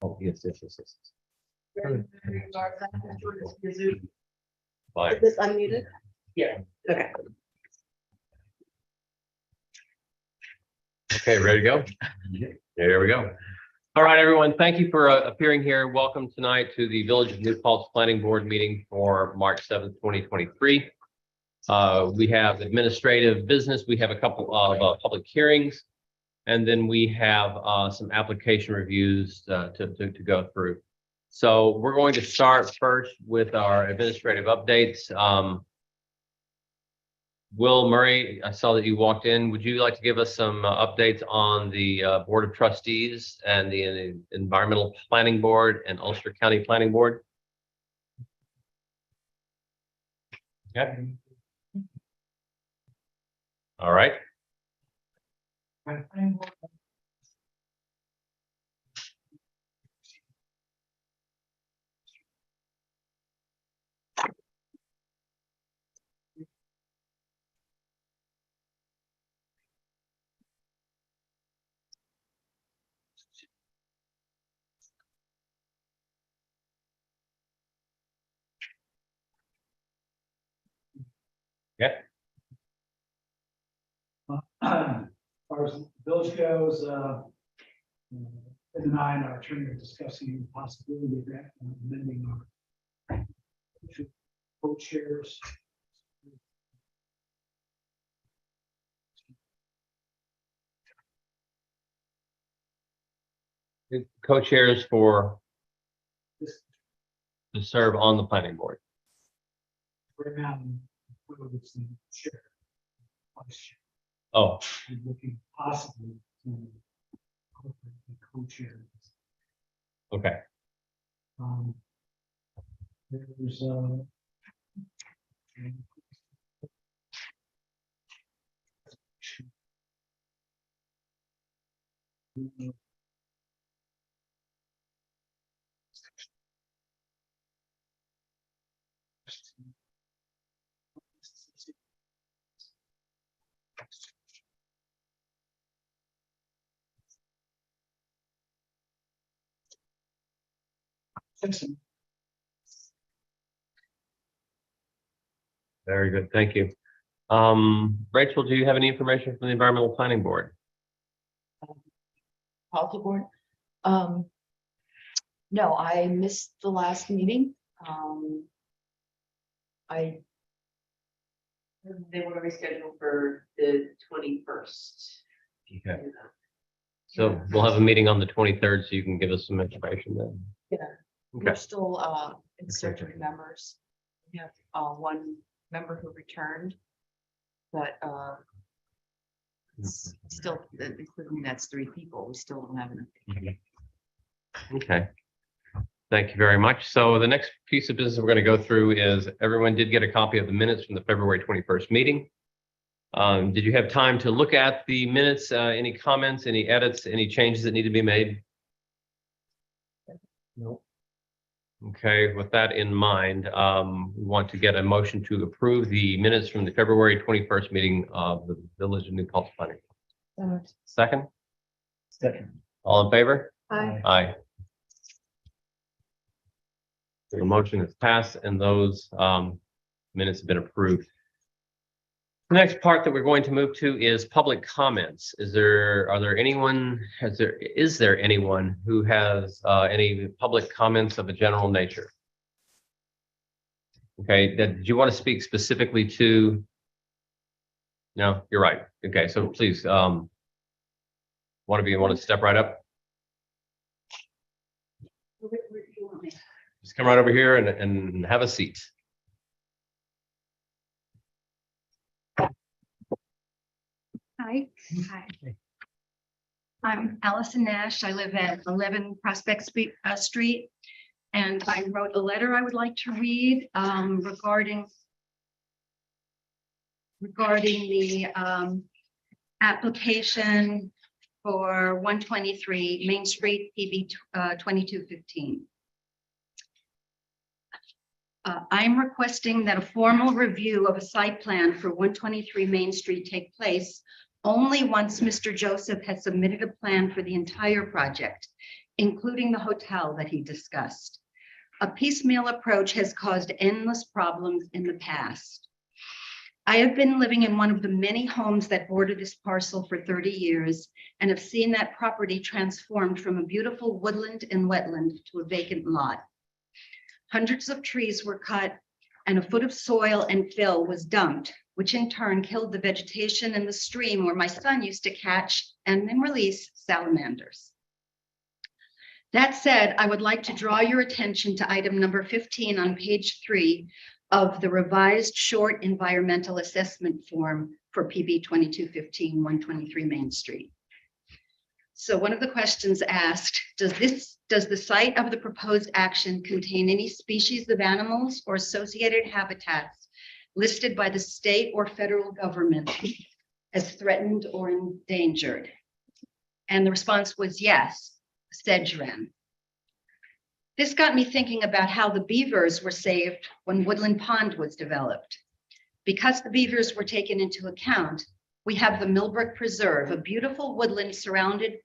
Oh, yes. Fine. Is this unmuted? Yeah. Okay. Okay, ready to go? There we go. All right, everyone, thank you for appearing here. Welcome tonight to the Village of New Paltz Planning Board meeting for March 7th, 2023. We have administrative business. We have a couple of public hearings, and then we have some application reviews to go through. So we're going to start first with our administrative updates. Will Murray, I saw that you walked in. Would you like to give us some updates on the Board of Trustees and the Environmental Planning Board and Ulster County Planning Board? Yeah. All right. Yeah. As far as the village goes, Ed and I and our attorney are discussing the possibility of that, amending our co-chairs. Co-chairs for This to serve on the planning board. right now, it's the chair. Vice chair. Oh, We're looking possibly to incorporate the co-chair. okay. There's Very good. Thank you. Rachel, do you have any information from the Environmental Planning Board? Policy board. No, I missed the last meeting. They want to reschedule for the 21st. Okay. So we'll have a meeting on the 23rd, so you can give us some information then. Yeah. We're Okay. still in search of members. We have one member who returned, but still, including that's 3 people, we still don't have enough. Okay. Thank you very much. So the next piece of business we're going to go through is everyone did get a copy of the minutes from the February 21st meeting. Did you have time to look at the minutes? Any comments, any edits, any changes that need to be made? no. Okay, with that in mind, we want to get a motion to approve the minutes from the February 21st meeting of the Village of New Paltz Planning. Second? Second. All in favor? Hi. Aye. The motion is passed and those minutes have been approved. The next part that we're going to move to is public comments. Is there anyone who has any public comments of a general nature? Okay, did you want to speak specifically to? No, you're right. Okay, so please, one of you want to step right up? Just come right over here and have a seat. Hi. I'm Allison Nash. I live at 11 Prospect Street, and I wrote a letter I would like to read regarding the application for 123 Main Street, PB 2215. I'm requesting that a formal review of a site plan for 123 Main Street take place only once Mr. Joseph has submitted a plan for the entire project including the hotel that he discussed. A piecemeal approach has caused endless problems in the past. I have been living in one of the many homes that border this parcel for 30 years and have seen that property transformed from a beautiful woodland and wetland to a vacant lot. Hundreds of trees were cut and a foot of soil and fill was dumped, which in turn killed the vegetation in the stream where my son used to catch and then release salamanders. That said, I would like to draw your attention to item number 15 on page 3 of the revised short environmental assessment form for PB 2215-123 Main Street. So one of the questions asked, does the site of the proposed action contain any species of animals or associated habitats listed by the state or federal government as threatened or endangered? And the response was yes, sedge wren. This got me thinking about how the beavers were saved when Woodland Pond was developed. Because the beavers were taken into account, we have the Millbrook Preserve, a beautiful woodland surrounding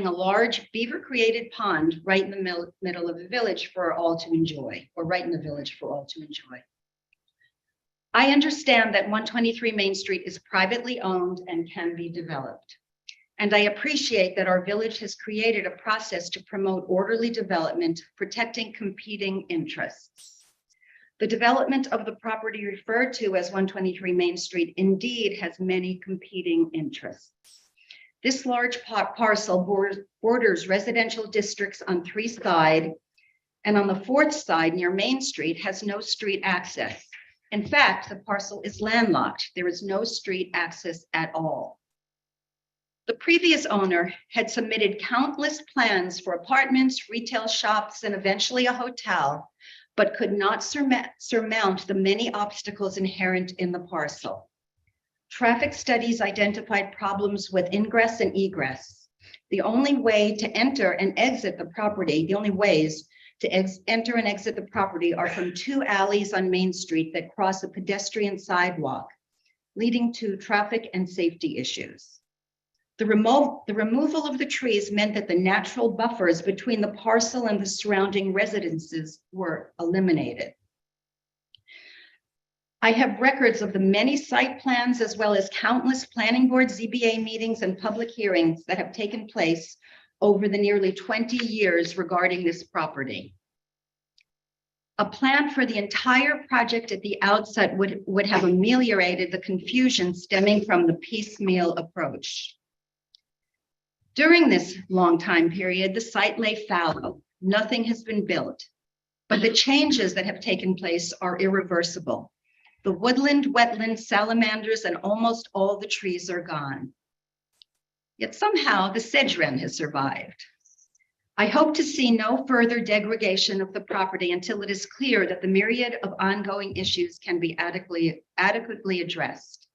a large beaver-created pond right in the middle of the village for all to enjoy, or right in the village for all to enjoy. I understand that 123 Main Street is privately owned and can be developed. And I appreciate that our village has created a process to promote orderly development, protecting competing interests. The development of the property referred to as 123 Main Street indeed has many competing interests. This large parcel borders residential districts on 3 sides, and on the 4th side near Main Street has no street access. In fact, the parcel is landlocked. There is no street access at all. The previous owner had submitted countless plans for apartments, retail shops, and eventually a hotel, but could not surmount the many obstacles inherent in the parcel. Traffic studies identified problems with ingress and egress. The only way to enter and exit the property, the only ways to enter and exit the property are from 2 alleys on Main Street that cross a pedestrian sidewalk, leading to traffic and safety issues. The removal of the trees meant that the natural buffers between the parcel and the surrounding residences were eliminated. I have records of the many site plans as well as countless planning board, ZBA meetings, and public hearings that have taken place over the nearly 20 years regarding this property. A plan for the entire project at the outset would have ameliorated the confusion stemming from the piecemeal approach. During this long time period, the site lay fallow. Nothing has been built, but the changes that have taken place are irreversible. The woodland, wetland, salamanders, and almost all the trees are gone. Yet somehow the sedge wren has survived. I hope to see no further degradation of the property until it is clear that the myriad of ongoing issues can be adequately addressed.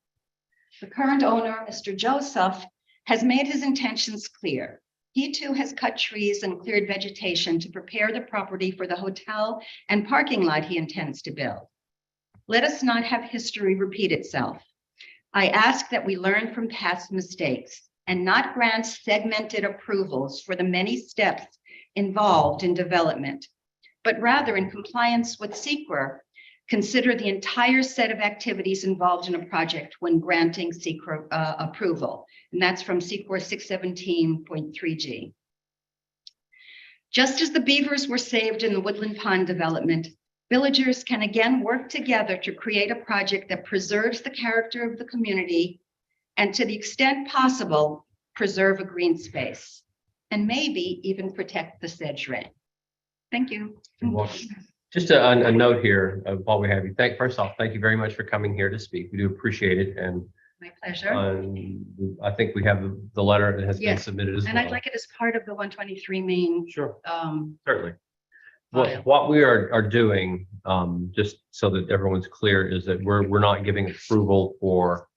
The current owner, Mr. Joseph, has made his intentions clear. He too has cut trees and cleared vegetation to prepare the property for the hotel and parking lot he intends to build. Let us not have history repeat itself. I ask that we learn from past mistakes and not grant segmented approvals for the many steps involved in development, but rather in compliance with SEQR, consider the entire set of activities involved in a project when granting SEQR approval. And that's from SEQR 617.3G. Just as the beavers were saved in the Woodland Pond development, villagers can again work together to create a project that preserves the character of the community and, to the extent possible, preserve a green space and maybe even protect the sedge wren. Thank you. You're welcome. Just a note here while we have you. First off, thank you very much for coming here to speak. We do appreciate it. And My pleasure. I think we have the letter that has been Yes. submitted as well. And I'd like it as part of the 123 Main. Sure, certainly. file. What we are doing, just so that everyone's clear, is that we're not giving approval for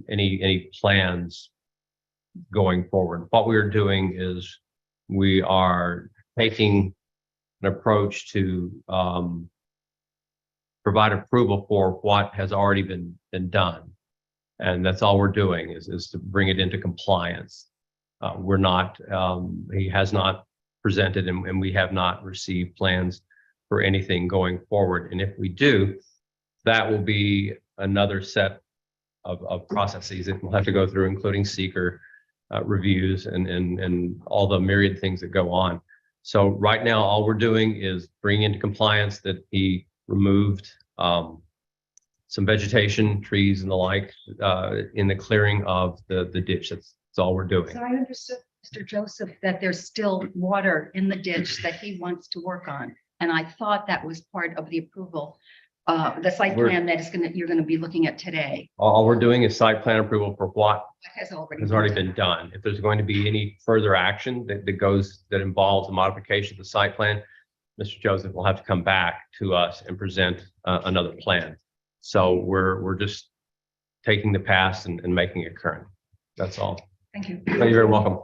any plans going forward. What we are doing is we are taking an approach to provide approval for what has already been done. And that's all we're doing is to bring it into compliance. We're not, he has not presented and we have not received plans for anything going forward. And if we do, that will be another set of processes that we'll have to go through, including seeker reviews and all the myriad things that go on. So right now, all we're doing is bringing into compliance that he removed some vegetation, trees and the like in the clearing of the ditch. That's all we're doing. So I understood, Mr. Joseph, that there's still water in the ditch that he wants to work on. And I thought that was part of the approval, the site We're- plan that is you're gonna be looking at today. All we're doing is site plan approval for what That has already been done. If there's going to be any further action that involves a modification of the site plan, Mr. Joseph will have to come back to us and present another plan. So we're just taking the past and making it current. That's all. Thank you. You're very welcome.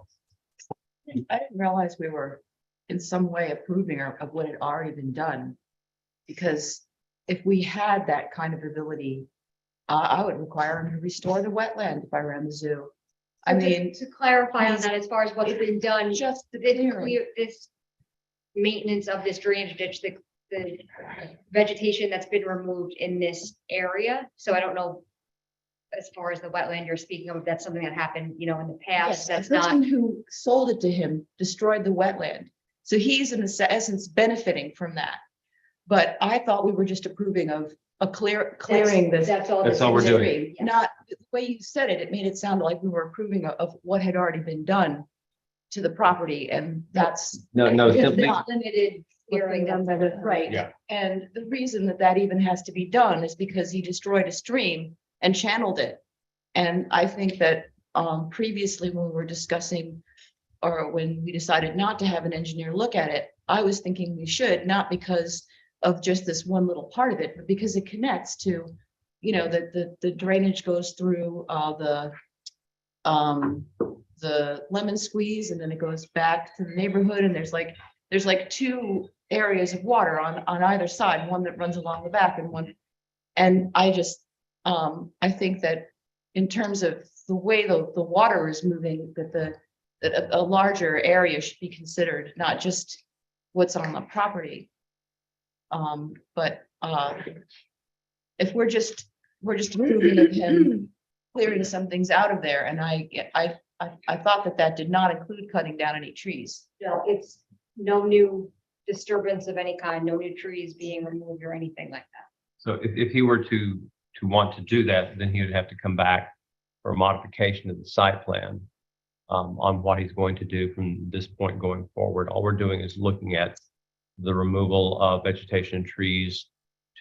I didn't realize we were in some way approving of what had already been done. Because if we had that kind of ability, I would require him to restore the wetland if I ran the zoo. I mean, To clarify on that, as far as what's been done, just the this clearing. this maintenance of this drainage ditch, the vegetation that's been removed in this area. So I don't know, as far as the wetland you're speaking of, if that's something that happened, in the Yes, past, that's the not. person who sold it to him destroyed the wetland. So he's in essence benefiting from that. But I thought we were just approving of clearing this. That's all. That's this all we're is. doing. Yes. Not, the way you said it, it made it sound like we were approving of what had already been done to the property, and that's. No, it's simply, not. Limited clearing. that's- Right. Yeah. And the reason that even has to be done is because he destroyed a stream and channeled it. And I think that previously when we were discussing, or when we decided not to have an engineer look at it, I was thinking we should, not because of just this one little part of it, but because it connects to, the drainage goes through the lemon squeeze, and then it goes back to the neighborhood, and there's like two areas of water on either side, one that runs along the back and one. And I just, I think that in terms of the way the water is moving, that a larger area should be considered, not just what's on the property. But if we're just approving of him clearing some things out of there, and I thought that did not include cutting down any trees. No, it's no new disturbance of any kind, no new trees being removed or anything like that. so if he were to want to do that, then he would have to come back for a modification of the site plan on what he's going to do from this point going forward. All we're doing is looking at the removal of vegetation and trees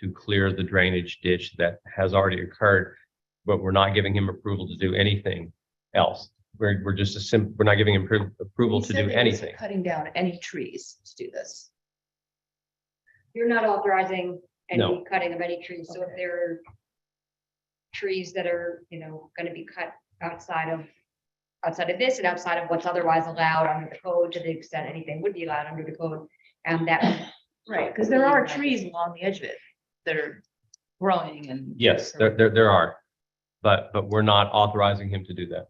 to clear the drainage ditch that has already occurred, but we're not giving him approval to do anything else. We're not giving him approval He to said do he wasn't anything. Cutting down any trees to do this. You're not authorizing any No. cutting of any trees, so if there are trees that are, gonna be cut outside of this and outside of what's otherwise allowed under the code, to the extent anything would be allowed under the code, and that. Right, because there are trees along the edge of it that are growing and. Yes, there are, but we're not authorizing him to do that.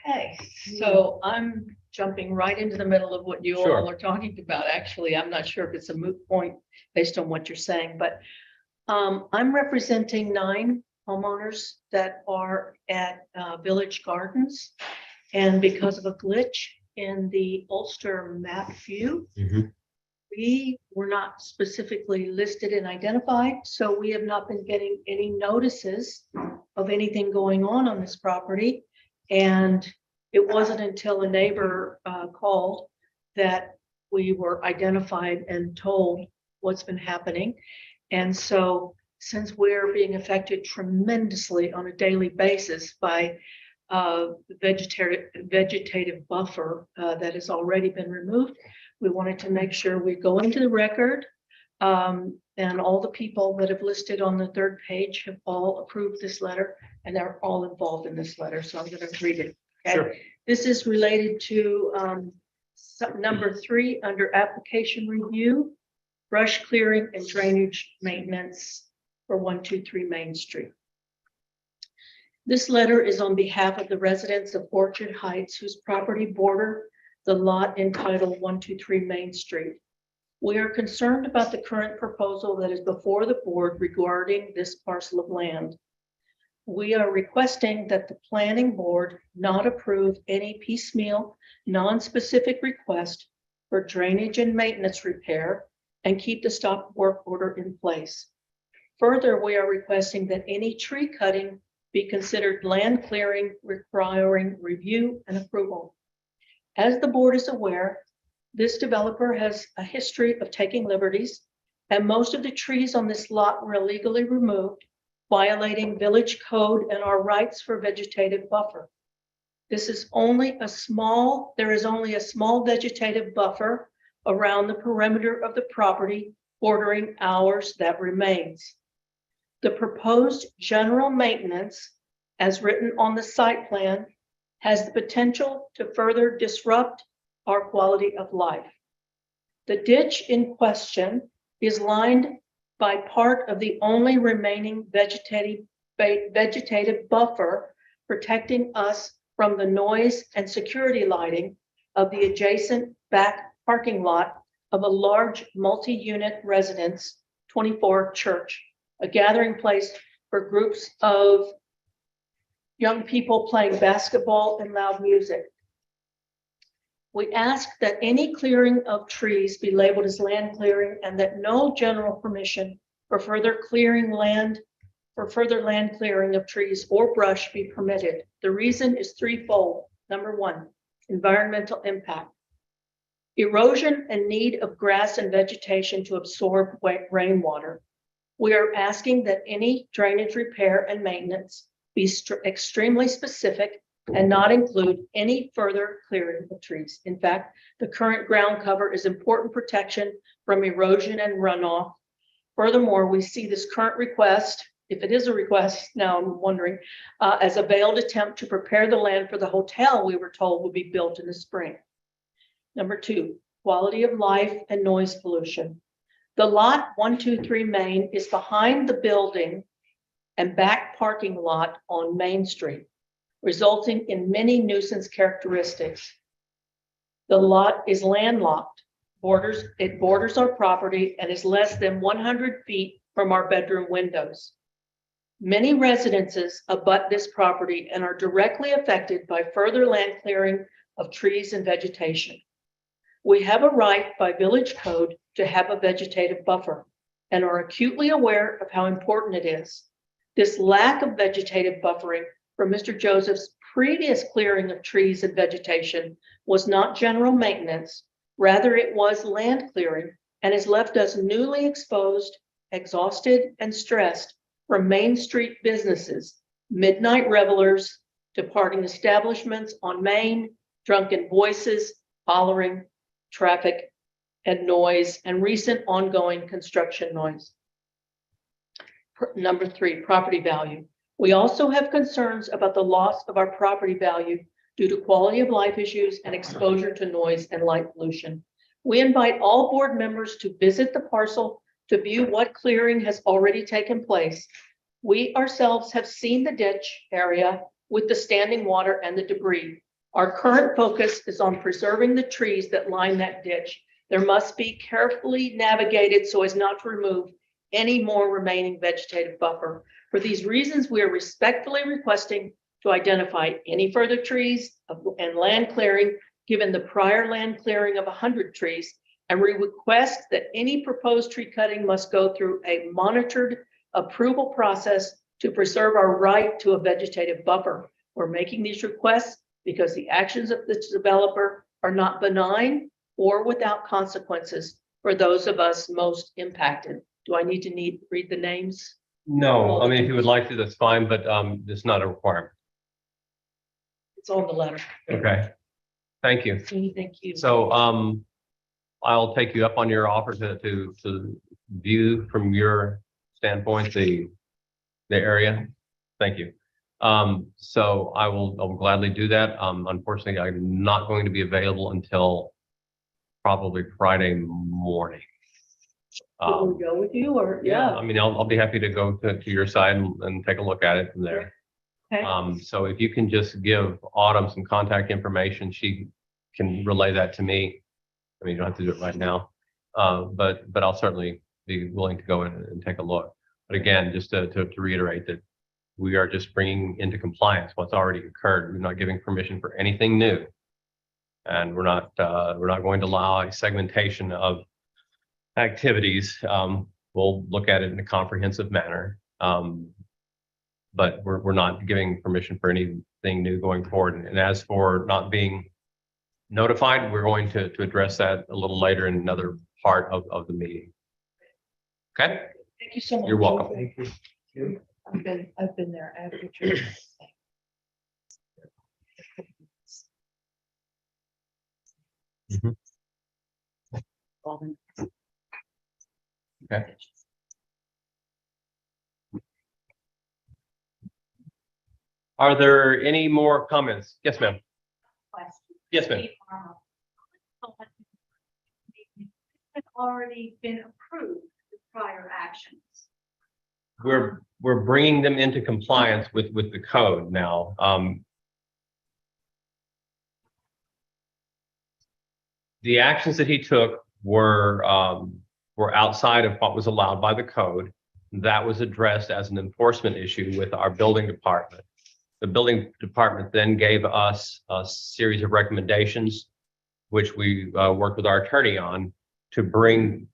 Okay, so I'm jumping right into the middle of what you Sure. all are talking about. Actually, I'm not sure if it's a moot point based on what you're saying, but I'm representing 9 homeowners that are at Village Gardens. And because of a glitch in the Ulster map view, we were not specifically listed and identified, so we have not been getting any notices of anything going on this property. And it wasn't until a neighbor called that we were identified and told what's been happening. And so since we're being affected tremendously on a daily basis by vegetative buffer that has already been removed, we wanted to make sure we go into the record. And all the people that have listed on the 3rd page have all approved this letter, and they're all involved in this letter. So I'm going to read it. Okay? Sure. This is related to number 3 under application review, brush clearing and drainage maintenance for 123 Main Street. This letter is on behalf of the residents of Orchard Heights whose property border the lot entitled 123 Main Street. We are concerned about the current proposal that is before the board regarding this parcel of land. We are requesting that the planning board not approve any piecemeal, non-specific request for drainage and maintenance repair and keep the stop work order in place. Further, we are requesting that any tree cutting be considered land clearing requiring review and approval. As the board is aware, this developer has a history of taking liberties, and most of the trees on this lot were illegally removed, violating village code and our rights for vegetative buffer. There is only a small vegetative buffer around the perimeter of the property bordering ours that remains. The proposed general maintenance, as written on the site plan, has the potential to further disrupt our quality of life. The ditch in question is lined by part of the only remaining vegetative buffer protecting us from the noise and security lighting of the adjacent back parking lot of a large multi-unit residence, 24 Church, a gathering place for groups of young people playing basketball and loud music. We ask that any clearing of trees be labeled as land clearing and that no general permission for further land clearing of trees or brush be permitted. The reason is threefold. Number one, environmental impact. Erosion and need of grass and vegetation to absorb rainwater. We are asking that any drainage repair and maintenance be extremely specific and not include any further clearing of trees. In fact, the current ground cover is important protection from erosion and runoff. Furthermore, we see this current request, if it is a request, now I'm wondering, as a veiled attempt to prepare the land for the hotel we were told would be built in the spring. Number two, quality of life and noise pollution. The lot 123 Main is behind the building and back parking lot on Main Street, resulting in many nuisance characteristics. The lot is landlocked, it borders our property and is less than 100 feet from our bedroom windows. Many residences abut this property and are directly affected by further land clearing of trees and vegetation. We have a right by village code to have a vegetative buffer and are acutely aware of how important it is. This lack of vegetative buffering from Mr. Joseph's previous clearing of trees and vegetation was not general maintenance, rather it was land clearing and has left us newly exposed, exhausted, and stressed from Main Street businesses, midnight revelers, departing establishments on Main, drunken voices, hollering, traffic, and noise, and recent ongoing construction noise. Number three, property value. We also have concerns about the loss of our property value due to quality of life issues and exposure to noise and light pollution. We invite all board members to visit the parcel to view what clearing has already taken place. We ourselves have seen the ditch area with the standing water and the debris. Our current focus is on preserving the trees that line that ditch. There must be carefully navigated so as not to remove any more remaining vegetative buffer. For these reasons, we are respectfully requesting to identify any further trees and land clearing, given the prior land clearing of 100 trees, and we request that any proposed tree cutting must go through a monitored approval process to preserve our right to a vegetative buffer. We're making these requests because the actions of this developer are not benign or without consequences for those of us most impacted. Do I need to read the names? No, I mean, if you would like to, that's fine, but it's not a requirement. It's on the letter. Okay. Thank you. Thank you. So I'll take you up on your offer to view from your standpoint the area. Thank you. So I'll gladly do that. Unfortunately, I'm not going to be available until probably Friday morning. Will we go with you or? I mean, I'll be happy to go to your side and take a look at it from there. Okay. So if you can just give Autumn some contact information, she can relay that to me. I mean, you don't have to do it right now, but I'll certainly be willing to go in and take a look. But again, just to reiterate that we are just bringing into compliance what's already occurred. We're not giving permission for anything new. And we're not going to allow a segmentation of activities. We'll look at it in a comprehensive manner. But we're not giving permission for anything new going forward. And as for not being notified, we're going to address that a little later in another part of the meeting. Okay, Thank you so much. you're welcome. Thank you. I've been there. I have pictures. Mhm. Okay. Are there any more comments? Yes, ma'am. Yes, ma'am. Has already been approved with prior actions. We're bringing them into compliance with the code now. The actions that he took were outside of what was allowed by the code. That was addressed as an enforcement issue with our building department. The building department then gave us a series of recommendations, which we worked with our attorney on to bring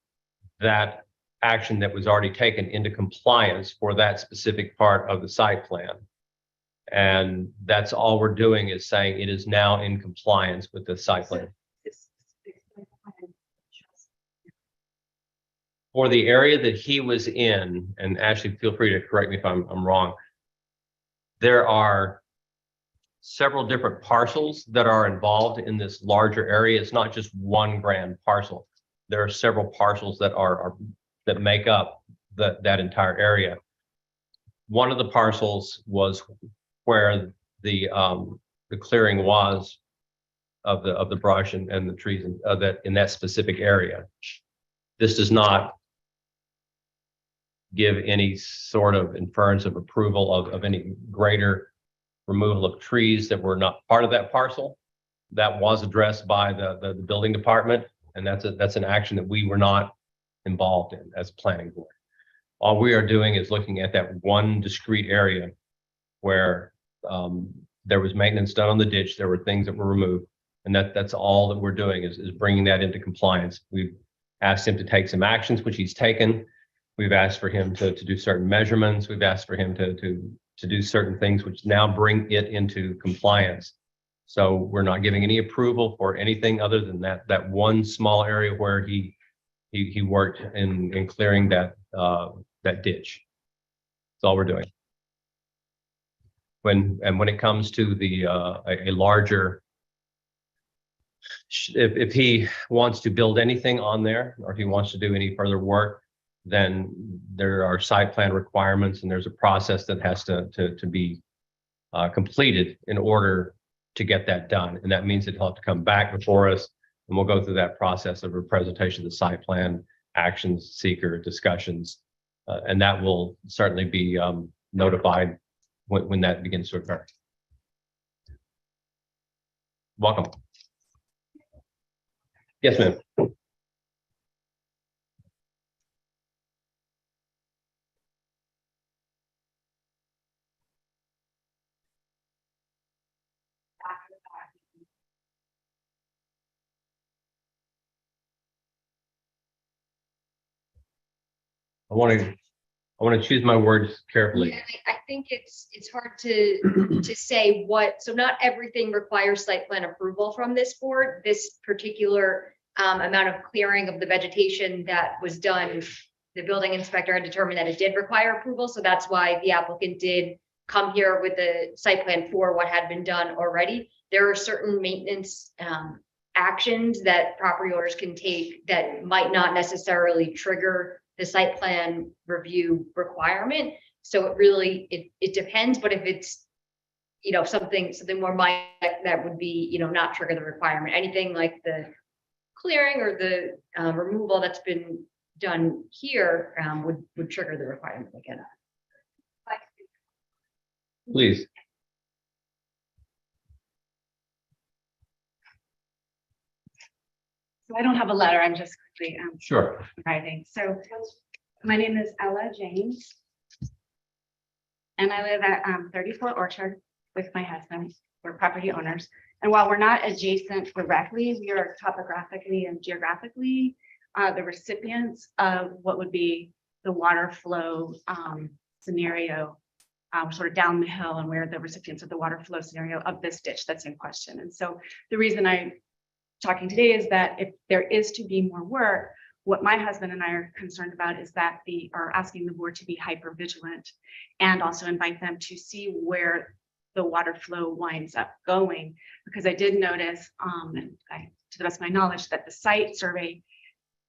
that action that was already taken into compliance for that specific part of the site plan. And that's all we're doing is saying it is now in compliance with the site plan. For the area that he was in, and Ashley, feel free to correct me if I'm wrong, there are several different parcels that are involved in this larger area. It's not just one grand parcel. There are several parcels that that make up that entire area. One of the parcels was where the clearing was of the brush and the trees in that specific area. This does not give any sort of inference of approval of any greater removal of trees that were not part of that parcel. That was addressed by the building department, and that's an action that we were not involved in as planning board. All we are doing is looking at that one discrete area where there was maintenance done on the ditch, there were things that were removed, and that's all that we're doing is bringing that into compliance. We've asked him to take some actions, which he's taken. We've asked for him to do certain measurements. We've asked for him to do certain things, which now bring it into compliance. So we're not giving any approval for anything other than that one small area where he worked in clearing that ditch. That's all we're doing. When it comes to a larger, if he wants to build anything on there, or if he wants to do any further work, then there are site plan requirements and there's a process that has to be completed in order to get that done. And that means that he'll have to come back before us, and we'll go through that process of a presentation of the site plan, actions, seeker discussions, and that will certainly be notified when that begins to occur. Welcome. Yes, ma'am. I want to choose my words carefully. Yeah, I think it's hard to say what, so not everything requires site plan approval from this board. This particular amount of clearing of the vegetation that was done, the building inspector had determined that it did require approval. So that's why the applicant did come here with the site plan for what had been done already. There are certain maintenance actions that property owners can take that might not necessarily trigger the site plan review requirement. So it really, it depends, but if it's, something more minor that would be, not trigger the requirement, anything like the clearing or the removal that's been done here would trigger the requirement again. Please. don't have a letter, I'm just quickly Sure. writing. So my name is Ella James. And I live at 34 Orchard with my husband. We're property owners. And while we're not adjacent directly, we are topographically and geographically the recipients of what would be the water flow scenario, sort of down the hill, and we're the recipients of the water flow scenario of this ditch that's in question. And so the reason I'm talking today is that if there is to be more work, what my husband and I are concerned about is that are asking the board to be hyper vigilant and also invite them to see where the water flow winds up going. Because I did notice, to the best of my knowledge, that the site survey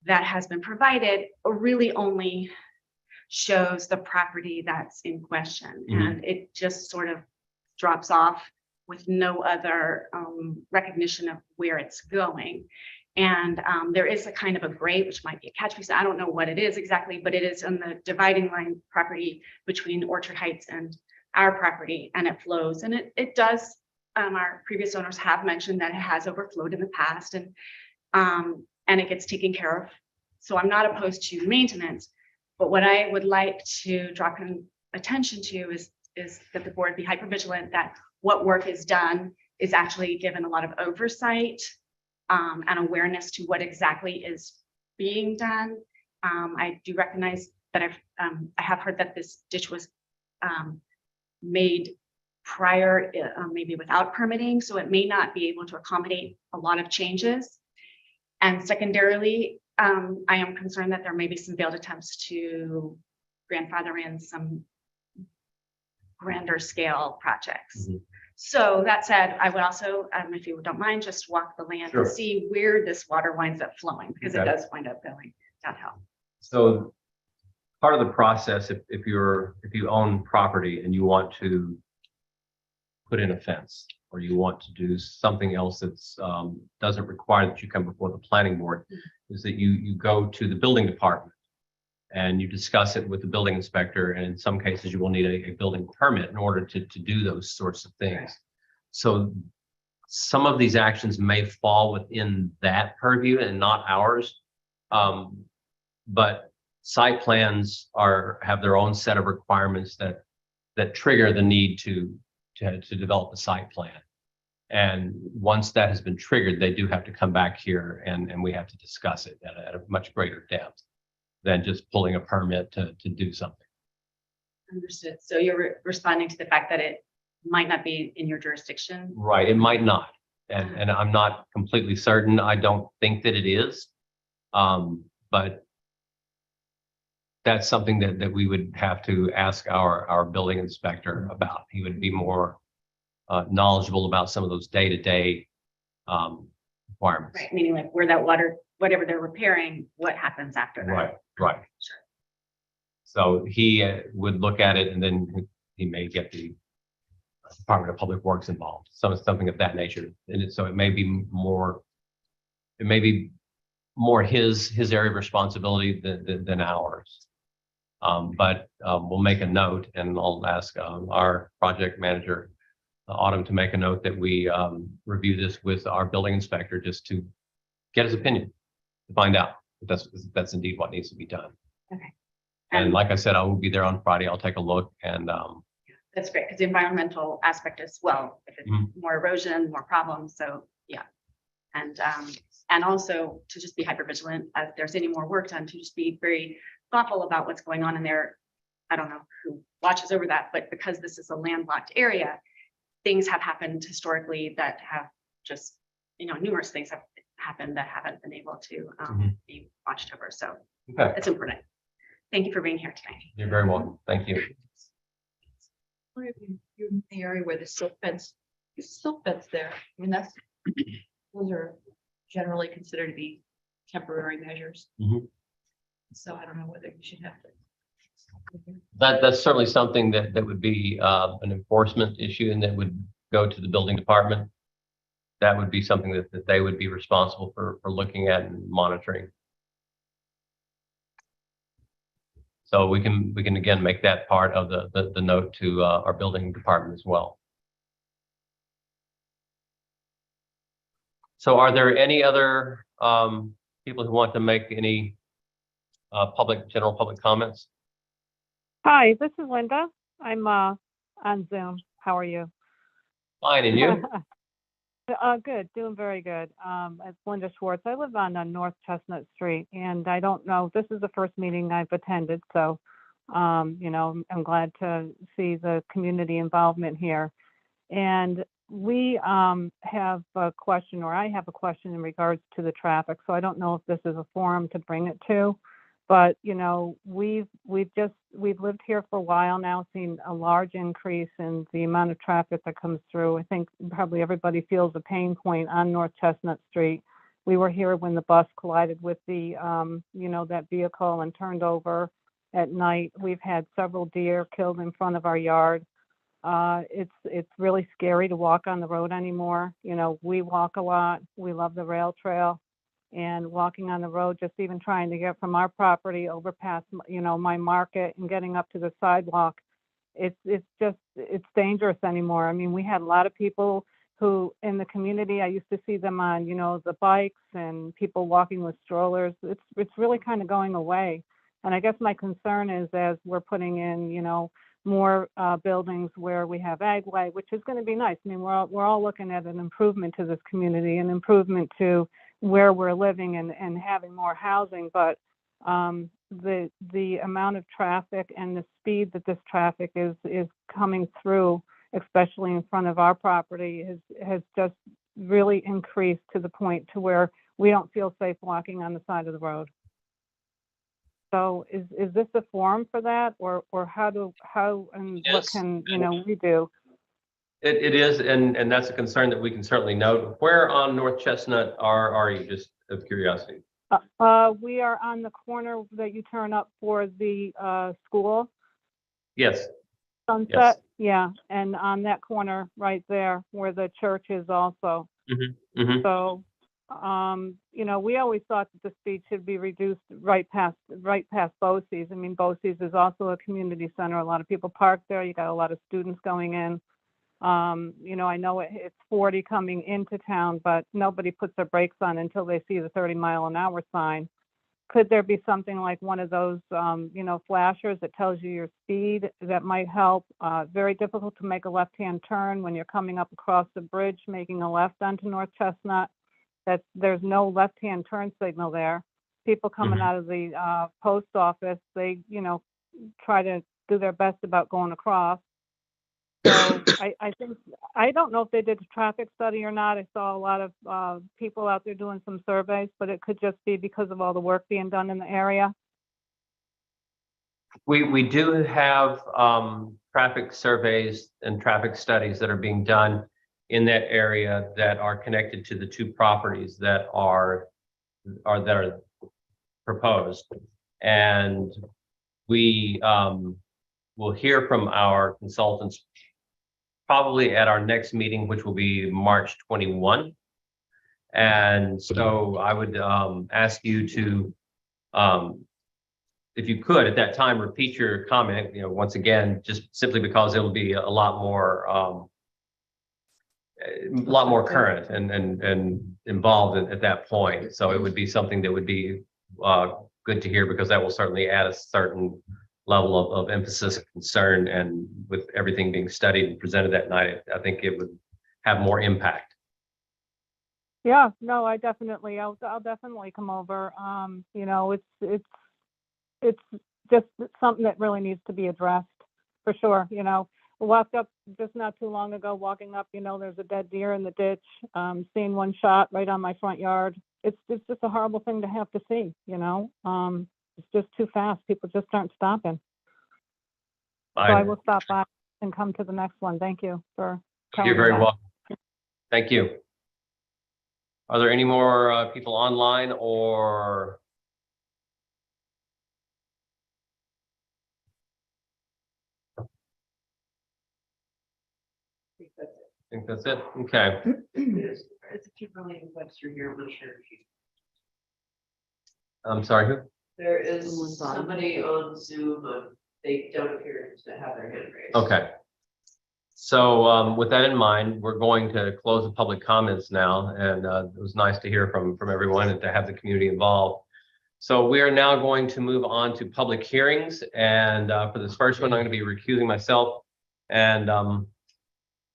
that has been provided really only shows the property that's in question. And it just sort of drops off with no other recognition of where it's going. And there is a kind of a grate, which might be a catch basin. I don't know what it is exactly, but it is on the dividing line property between Orchard Heights and our property, and it flows. And it does, our previous owners have mentioned that it has overflowed in the past, and it gets taken care of. So I'm not opposed to maintenance, but what I would like to draw attention to is that the board be hyper vigilant, that what work is done is actually given a lot of oversight and awareness to what exactly is being done. I do recognize that I have heard that this ditch was made prior, maybe without permitting, so it may not be able to accommodate a lot of changes. And secondarily, I am concerned that there may be some failed attempts to grandfather in some grander scale projects. So that said, I would also, if you don't mind, just walk the land Sure. and see where this water winds up flowing, because it Okay. does wind up going downhill. So part of the process, if you own property and you want to put in a fence, or you want to do something else that's doesn't require that you come before the planning board, is that you go to the building department and you discuss it with the building inspector. And in some cases, you will need a building permit in order to do those sorts of things. So some of these actions may fall within that purview and not ours. But site plans have their own set of requirements that trigger the need to develop a site plan. And once that has been triggered, they do have to come back here and we have to discuss it at a much greater depth than just pulling a permit to do something. Understood. So you're responding to the fact that it might not be in your jurisdiction. Right, it might not. And I'm not completely certain. I don't think that it is. But that's something that we would have to ask our building inspector about. He would be more knowledgeable about some of those day-to-day requirements. Right, meaning like where that water, whatever they're repairing, what happens after that? Right. Sure. So he would look at it, and then he may get the Department of Public Works involved, something of that nature. And so it may be more his area of responsibility than ours. But we'll make a note, and I'll ask our project manager, Autumn, to make a note that we review this with our building inspector, just to get his opinion, to find out if that's indeed what needs to be done. Okay. And like I said, I will be there on Friday. I'll take a look, and That's great, because the environmental aspect as well, if it's more erosion, more problems, so yeah. And also to just be hyper vigilant, if there's any more work done, to just be very thoughtful about what's going on in there. I don't know who watches over that, but because this is a landlocked area, things have happened historically that have just, numerous things have happened that haven't been able to be watched over. So okay, it's important. Thank you for being here tonight. you're very welcome. Thank you. You're in the area where the silt fence there. I mean, those are generally considered to be temporary measures. So I don't know whether you should have to. That's certainly something that would be an enforcement issue, and that would go to the building department. That would be something that they would be responsible for looking at and monitoring. So we can again make that part of the note to our building department as well. So are there any other people who want to make any general public comments? Hi, this is Linda. I'm on Zoom. How are you? Fine, and you? Good, doing very good. It's Linda Schwartz. I live on North Chestnut Street, and I don't know, this is the first meeting I've attended, so you know, I'm glad to see the community involvement here. And we have a question, or I have a question in regards to the traffic. So I don't know if this is a forum to bring it to, but you know, we've lived here for a while now, seen a large increase in the amount of traffic that comes through. I think probably everybody feels a pain point on North Chestnut Street. We were here when the bus collided with the, you know, that vehicle and turned over at night. We've had several deer killed in front of our yard. It's really scary to walk on the road anymore. You know, we walk a lot. We love the rail trail, and walking on the road, just even trying to get from our property over past, you know, my market and getting up to the sidewalk, it's dangerous anymore. I mean, we had a lot of people who in the community, I used to see them on, you know, the bikes and people walking with strollers. It's really kind of going away. And I guess my concern is, as we're putting in, you know, more buildings where we have agway, which is going to be nice. I mean, we're all looking at an improvement to this community, an improvement to where we're living and having more housing. But the amount of traffic and the speed that this traffic is coming through, especially in front of our property, has just really increased to the point to where we don't feel safe walking on the side of the road. So is this a forum for that, or how and what Yes. can, you know, we do? It is, and that's a concern that we can certainly note. Where on North Chestnut are you, just of curiosity? We are on the corner that you turn up for the school, Yes. Sunset. Yeah, and on that corner right there where the church is also. Mm-hmm. So, you know, we always thought that the speed should be reduced right past BOCES. I mean, BOCES is also a community center. A lot of people park there. You got a lot of students going in. You know, I know it's 40 coming into town, but nobody puts their brakes on until they see the 30-mile-an-hour sign. Could there be something like one of those, you know, flashers that tells you your speed that might help? Very difficult to make a left-hand turn when you're coming up across the bridge, making a left onto North Chestnut. There's no left-hand turn signal there. People coming out of the post office, they, you know, try to do their best about going across. So I think, I don't know if they did a traffic study or not. I saw a lot of people out there doing some surveys, but it could just be because of all the work being done in the area. We do have traffic surveys and traffic studies that are being done in that area that are connected to the two properties that are proposed. And we will hear from our consultants probably at our next meeting, which will be March 21. And so I would ask you to, if you could at that time, repeat your comment, you know, once again, just simply because it'll be a lot more current and involved at that point. So it would be something that would be good to hear, because that will certainly add a certain level of emphasis and concern. And with everything being studied and presented that night, I think it would have more impact. Yeah, no, I'll definitely come over. You know, it's just something that really needs to be addressed for sure. You know, I walked up just not too long ago, walking up, you know, there's a dead deer in the ditch, seeing one shot right on my front yard. It's just a horrible thing to have to see, you know. It's just too fast. People just aren't stopping. So I will stop by and come to the next one. Thank you for telling You're me very that. welcome. Thank you. Are there any more people online or? I think that's it. Okay. There's a Kimberly Webster here, I'm sure. I'm sorry, who? There is somebody on Zoom, they don't appear to have their hand raised. Okay. So with that in mind, we're going to close the public comments now, and it was nice to hear from everyone and to have the community involved. So we are now going to move on to public hearings, and for this first one, I'm going to be recusing myself and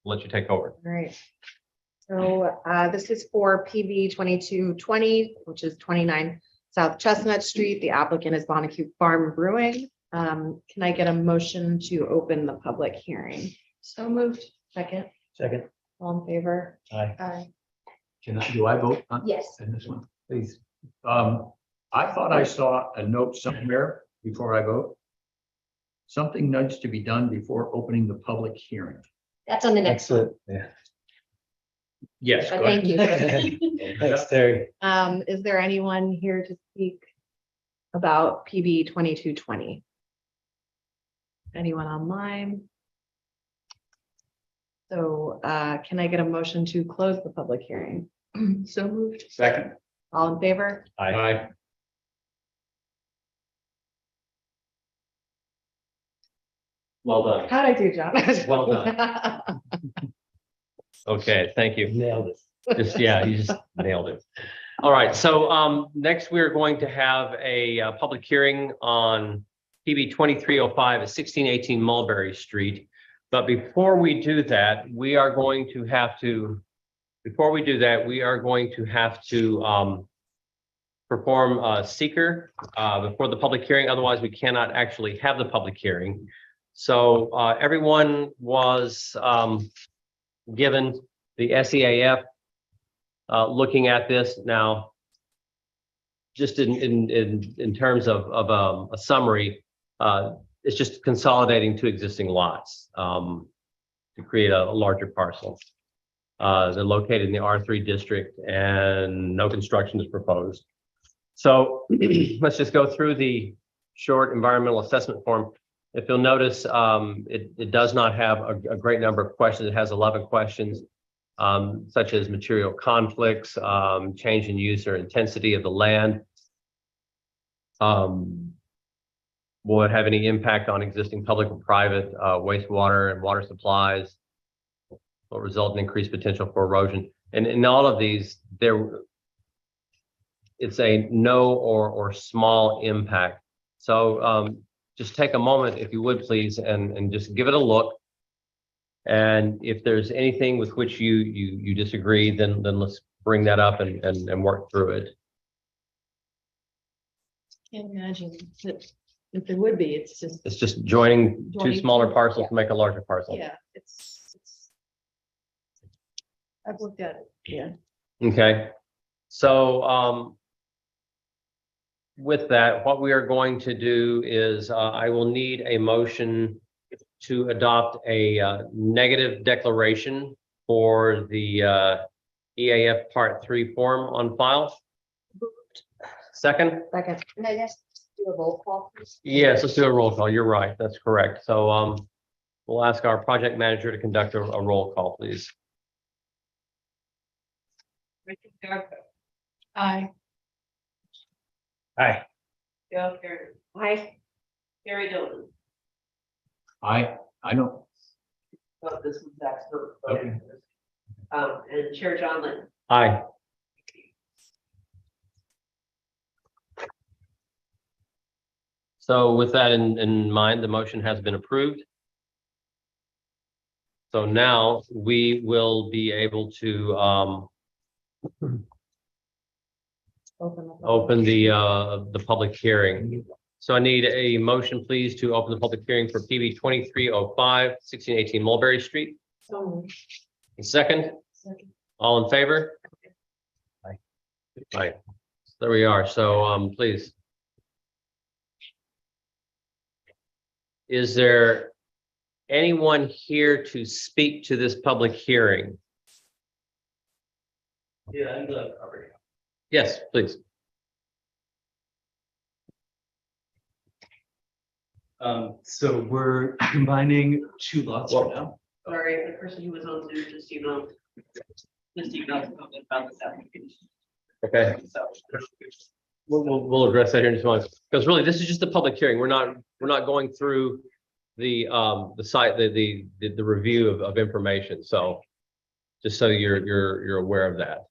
let you take over. All right. So this is for PB 2220, which is 29 South Chestnut Street. The applicant is Bonnecue Farm Brewing. Can I get a motion to open the public hearing? So moved. Second, Second. all in favor? Aye. Aye. Do I vote on Yes. this one? Please. I thought I saw a note somewhere before I vote. Something needs to be done before opening the public hearing. That's on the next. Excellent. Yeah. Yes. go Thank ahead. you. Thanks, Terry. Is there anyone here to speak about PB 2220? Anyone online? So can I get a motion to close the public hearing? So moved. Second. All in favor? Aye. Well done. How'd I do, John? Well done. Okay, thank you. Nailed it. You just nailed it. All right, so next we're going to have a public hearing on PB 2305 at 1618 Mulberry Street. But before we do that, we are going to have to perform seeker before the public hearing. Otherwise, we cannot actually have the public hearing. So everyone was given the SEAF looking at this now. Just in terms of a summary, it's just consolidating two existing lots to create a larger parcel. They're located in the R3 district and no construction is proposed. So let's just go through the short environmental assessment form. If you'll notice, it does not have a great number of questions. It has 11 questions, such as material conflicts, change in use or intensity of the land. Will it have any impact on existing public or private wastewater and water supplies? Will result in increased potential for erosion? And in all of these, it's a no or small impact. So just take a moment, if you would please, and just give it a look. And if there's anything with which you disagree, then let's bring that up and work through it. Can't imagine that if there would be, it's It's just joining two Joining smaller two, parcels to make a larger parcel. yeah, it's. I've looked at it, yeah. Okay, so with that, what we are going to do is I will need a motion to adopt a negative declaration for the EAF Part 3 form on file. Second? Second, Can I just do a roll call, please? Yes, let's do a roll call. You're right. That's correct. So we'll ask our project manager to conduct a roll call, please. Richard Garfield, Aye. Aye. Joe Carey, Aye. Gary Dillon. I don't. Oh, this is actually. Okay. And Chair John Lynn. Aye. So with that in mind, the motion has been approved. So now we will be able to open the public hearing. So I need a motion, please, to open the public hearing for PB 2305, 1618 Mulberry Street. So. Second, all in favor? Aye. Aye. There we are. So please. Is there anyone here to speak to this public hearing? Yeah, I'm over here. Yes, please. So we're combining two lots right now. Sorry, the person who was on Zoom just emailed about this application. Okay. We'll address that here in just a moment, because really, this is just a public hearing. We're not going through the site, the review of information, so just so you're aware of that.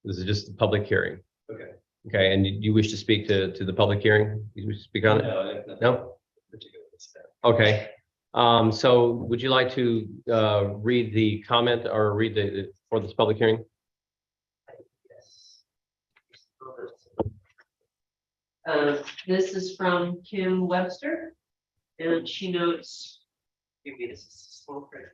This is just a public hearing. Okay. Okay, and you wish to speak to the public hearing? You wish to speak on it? No? Okay, so would you like to read the comment or read for this public hearing? This is from Kim Webster, and she notes, maybe this is small print.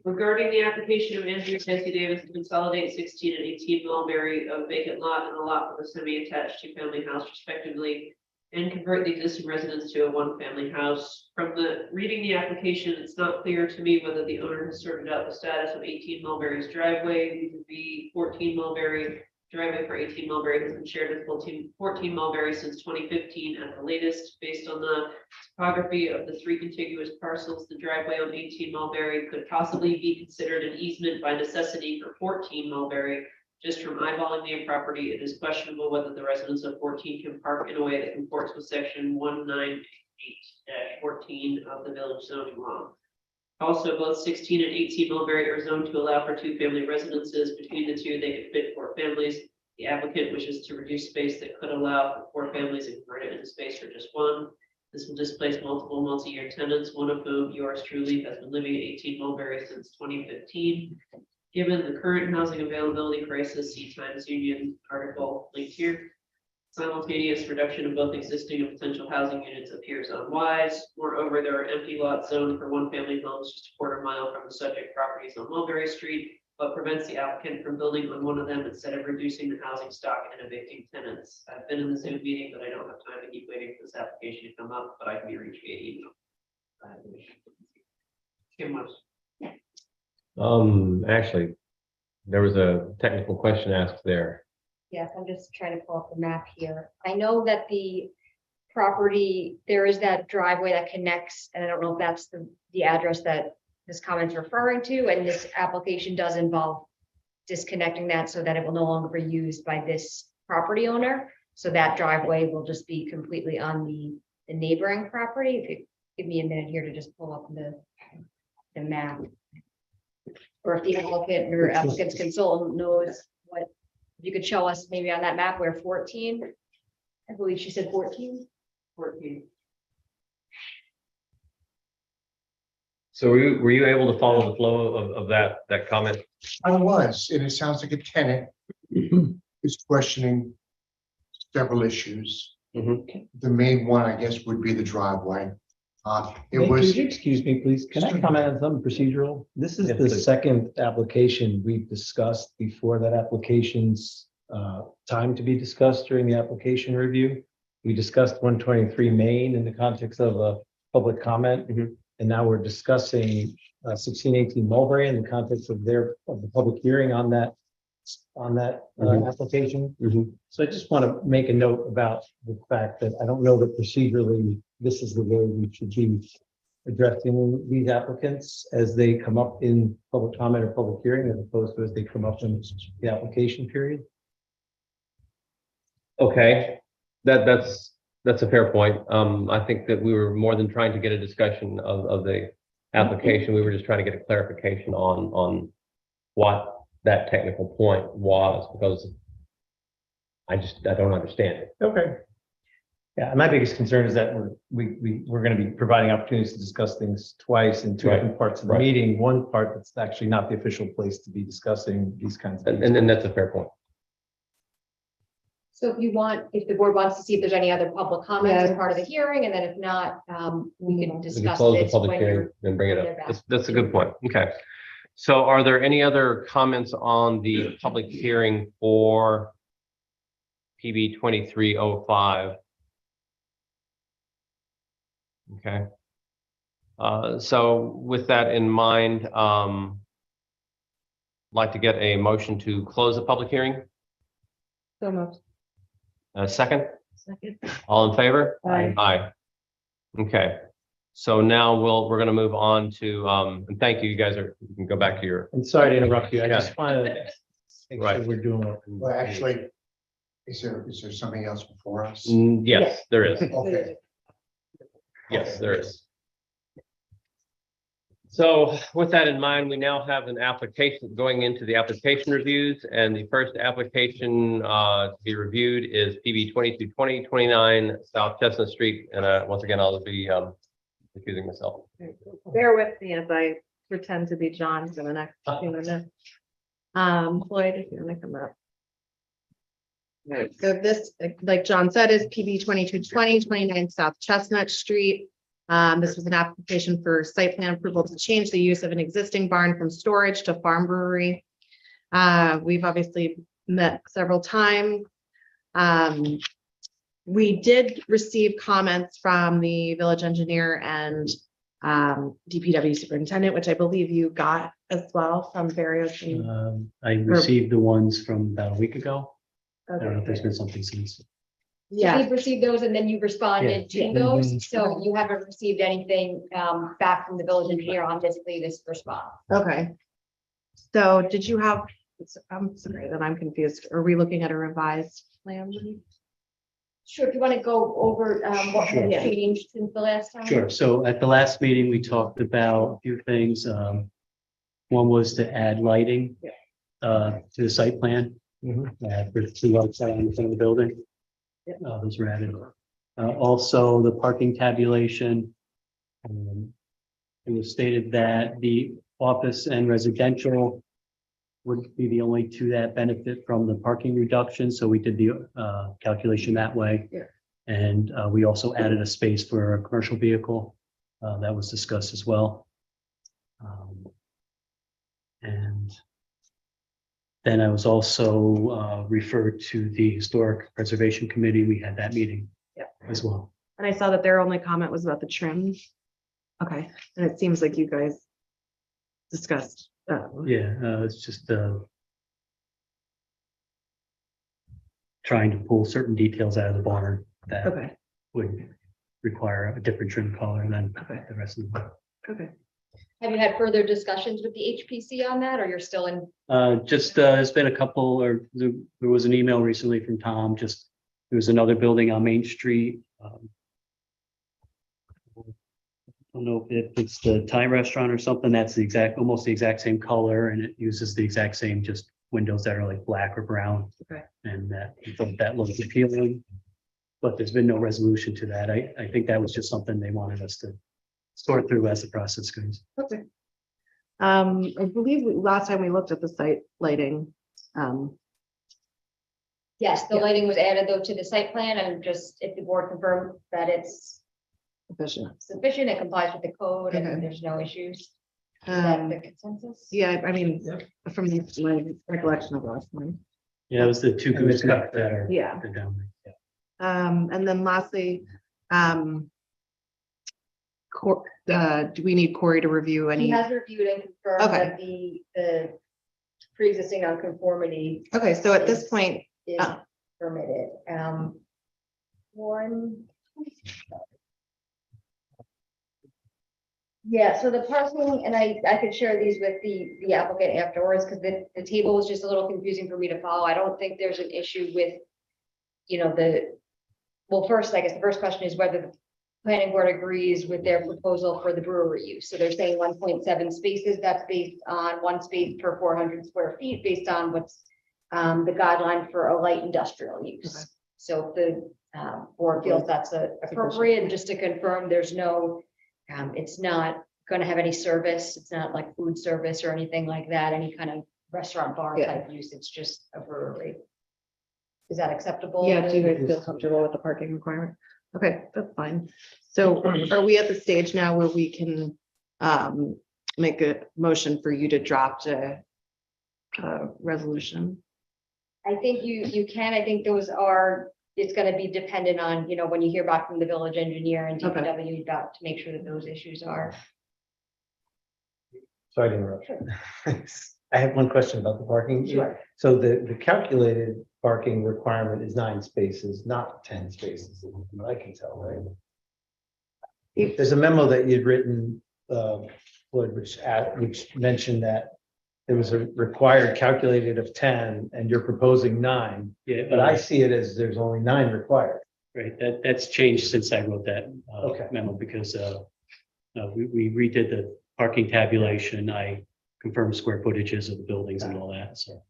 Regarding the application of Andrew Tessie Davis to consolidate 16 and 18 Mulberry, a vacant lot and a lot with a semi-attached two-family house respectively, and convert the existing residence to a one-family house. From the reading the application, it's not clear to me whether the owner has sorted out the status of 18 Mulberry's driveway, the 14 Mulberry. Driveway for 18 Mulberry has been shared with 14 Mulberry since 2015 at the latest. Based on the topography of the three contiguous parcels, the driveway on 18 Mulberry could possibly be considered an easement by necessity for 14 Mulberry. Just from eyeballing the property, it is questionable whether the residents of 14 can park in a way that comports with section 198-14 of the village zoning law. Also, both 16 and 18 Mulberry are zoned to allow for two-family residences. Between the two, they could fit 4 families. The applicant wishes to reduce space that could allow for 4 families and convert it into space for just 1. This will displace multiple multi-year tenants, one of whom, yours truly, has been living at 18 Mulberry since 2015. Given the current housing availability crisis, see Times Union article linked here. Simultaneous reduction of both existing and potential housing units appears unwise. Moreover, there are empty lots zoned for one-family homes just a quarter-mile from the subject properties on Mulberry Street, but prevents the applicant from building on one of them instead of reducing the housing stock and evicting tenants. I've been in the Zoom meeting, but I don't have time to keep waiting for this application to come up, but I can be reached via email. Kim Webster. Actually, there was a technical question asked there. Yes, I'm just trying to pull up the map here. I know that the property, there is that driveway that connects, and I don't know if that's the address that this comment's referring to, and this application does involve disconnecting that so that it will no longer be used by this property owner. So that driveway will just be completely on the neighboring property. If you give me a minute here to just pull up the map. Or if the applicant or applicant's consultant knows what, if you could show us maybe on that map where 14, I believe she said 14. 14. So were you able to follow the flow of that comment? I was, and it sounds like a tenant is questioning several issues. Mhm. The main one, I guess, would be the driveway. It Nick, was, could you excuse me, please? Can I comment on something procedural? This is Yes, the please. second application we've discussed before that application's time to be discussed during the application review. We discussed 123 Main in the context of a public comment. Mhm. And now we're discussing 1618 Mulberry in the context of the public hearing on that Mhm. application. Mhm. So I just want to make a note about the fact that I don't know that procedurally, this is the way we should be addressing these applicants as they come up in public comment or public hearing, as opposed to as they come up in the application period. Okay, that's a fair point. I think that we were more than trying to get a discussion of the application. We were just trying to get a clarification on what that technical point was, because I don't understand it. Okay. Yeah, my biggest concern is that we're going to be providing opportunities to discuss things twice in two Right, different parts of the right. meeting. One part that's actually not the official place to be discussing these kinds of things. And then that's a fair point. So if the board wants to see if there's any other public comments as Yeah. part of the hearing, and then if not, we can We can discuss close the this public when hearing you're. and bring it when they're up. back. That's a good point. Okay. So are there any other comments on the public hearing for PB 2305? Okay. So with that in mind, like to get a motion to close the public hearing? So moved. A second? Second. All in favor? Aye. Aye. Okay. So now we're going to move on to, and thank you, you guys you can go back to your, And sorry to interrupt you. I Yeah. just want to make Right. sure we're doing what. well, actually, is there something else before us? Yes, there is. Okay. Yes, there is. So with that in mind, we now have an application going into the application reviews, and the first application to be reviewed is PB 222029 South Chestnut Street. And once again, I'll be confusing myself. Bear with me as I pretend to be John for the next few minutes. Floyd, if you want to come up. Right, so this, like John said, is PB 222029 South Chestnut Street. This was an application for site plan approval to change the use of an existing barn from storage to farm brewery. We've obviously met several times. We did receive comments from the village engineer and DPW superintendent, which I believe you got as well from various. I received the ones from about a week ago. I don't know if there's been something since. Yeah, you've received those and then you responded to Yeah. those, so you haven't received anything back from the village engineer on this latest response. Okay. So did you have, I'm sorry that I'm confused. Are we looking at a revised plan? Sure, if you want to go over what Sure. has changed since the last time. Sure. So at the last meeting, we talked about a few things. One was to add lighting to the site plan. For the 2 lights out in front of the building. Those were added. Also, the parking tabulation. It was stated that the office and residential would be the only two that benefit from the parking reduction. So we did the calculation that way. Yeah. And we also added a space for a commercial vehicle. That was discussed as well. And then I was also referred to the Historic Preservation Committee. We had that meeting as well. And I saw that their only comment was about the trim. Okay, and it seems like you guys discussed. Yeah, it's just trying to pull certain details out of the barn that Okay, would require a different trim color than Okay. the rest of the barn. okay. Have you had further discussions with the HPC on that, or you're still in? Just, there's been a couple, or there was an email recently from Tom, just, there was another building on Main Street. I don't know if it's the Thai restaurant or something, that's the exact, almost the exact same color, and it uses the exact same just windows that are like black or brown. Okay. And that, he thought that looked appealing, but there's been no resolution to that. I think that was just something they wanted us to sort through as the process goes. Okay. I believe last time we looked at the site lighting. Yes, the Yeah. lighting was added though to the site plan, and just if the board confirmed that it's sufficient, it complies with the code, Okay. and there's no issues. Is that the consensus? Yeah, I mean, from my recollection of last time. Yeah, it was the two goose that are. Yeah. they're down there. And then lastly, do we need Corey to review He any? has reviewed and confirmed Okay. that the pre-existing nonconformity Okay, so at this point, is permitted. One. Yeah, so the parking, and I could share these with the applicant afterwards, because the table was just a little confusing for me to follow. I don't think there's an issue with, well, first, I guess the first question is whether the planning board agrees with their proposal for the brewery use. So they're saying 1.7 spaces, that's based on 1 space per 400 square feet, based on what's the guideline for a light industrial use. Okay. So if the board feels that's appropriate, just to confirm, there's no, it's not going to have any service. It's not like food service or anything like that, any kind of restaurant bar Yeah. type use. It's just a brewery. Is that acceptable? yeah, do you guys feel comfortable with the parking requirement? Okay, that's fine. So are we at the stage now where we can make a motion for you to draft a resolution? I think you can. I think those are, it's gonna be dependent on, when you hear back from the village engineer and Okay. DPW about to make sure that those issues are. Sorry to interrupt. I have one question about the parking. Sure. So the calculated parking requirement is 9 spaces, not 10 spaces, from what I can tell, right? There's a memo that you'd written, Floyd, which mentioned that there was a required calculated of 10 and you're proposing 9, Yeah, but I see it as there's only 9 required. right, that's changed since I wrote that Okay. memo, because we redid the parking tabulation. I confirmed square footages of the buildings and all that, so.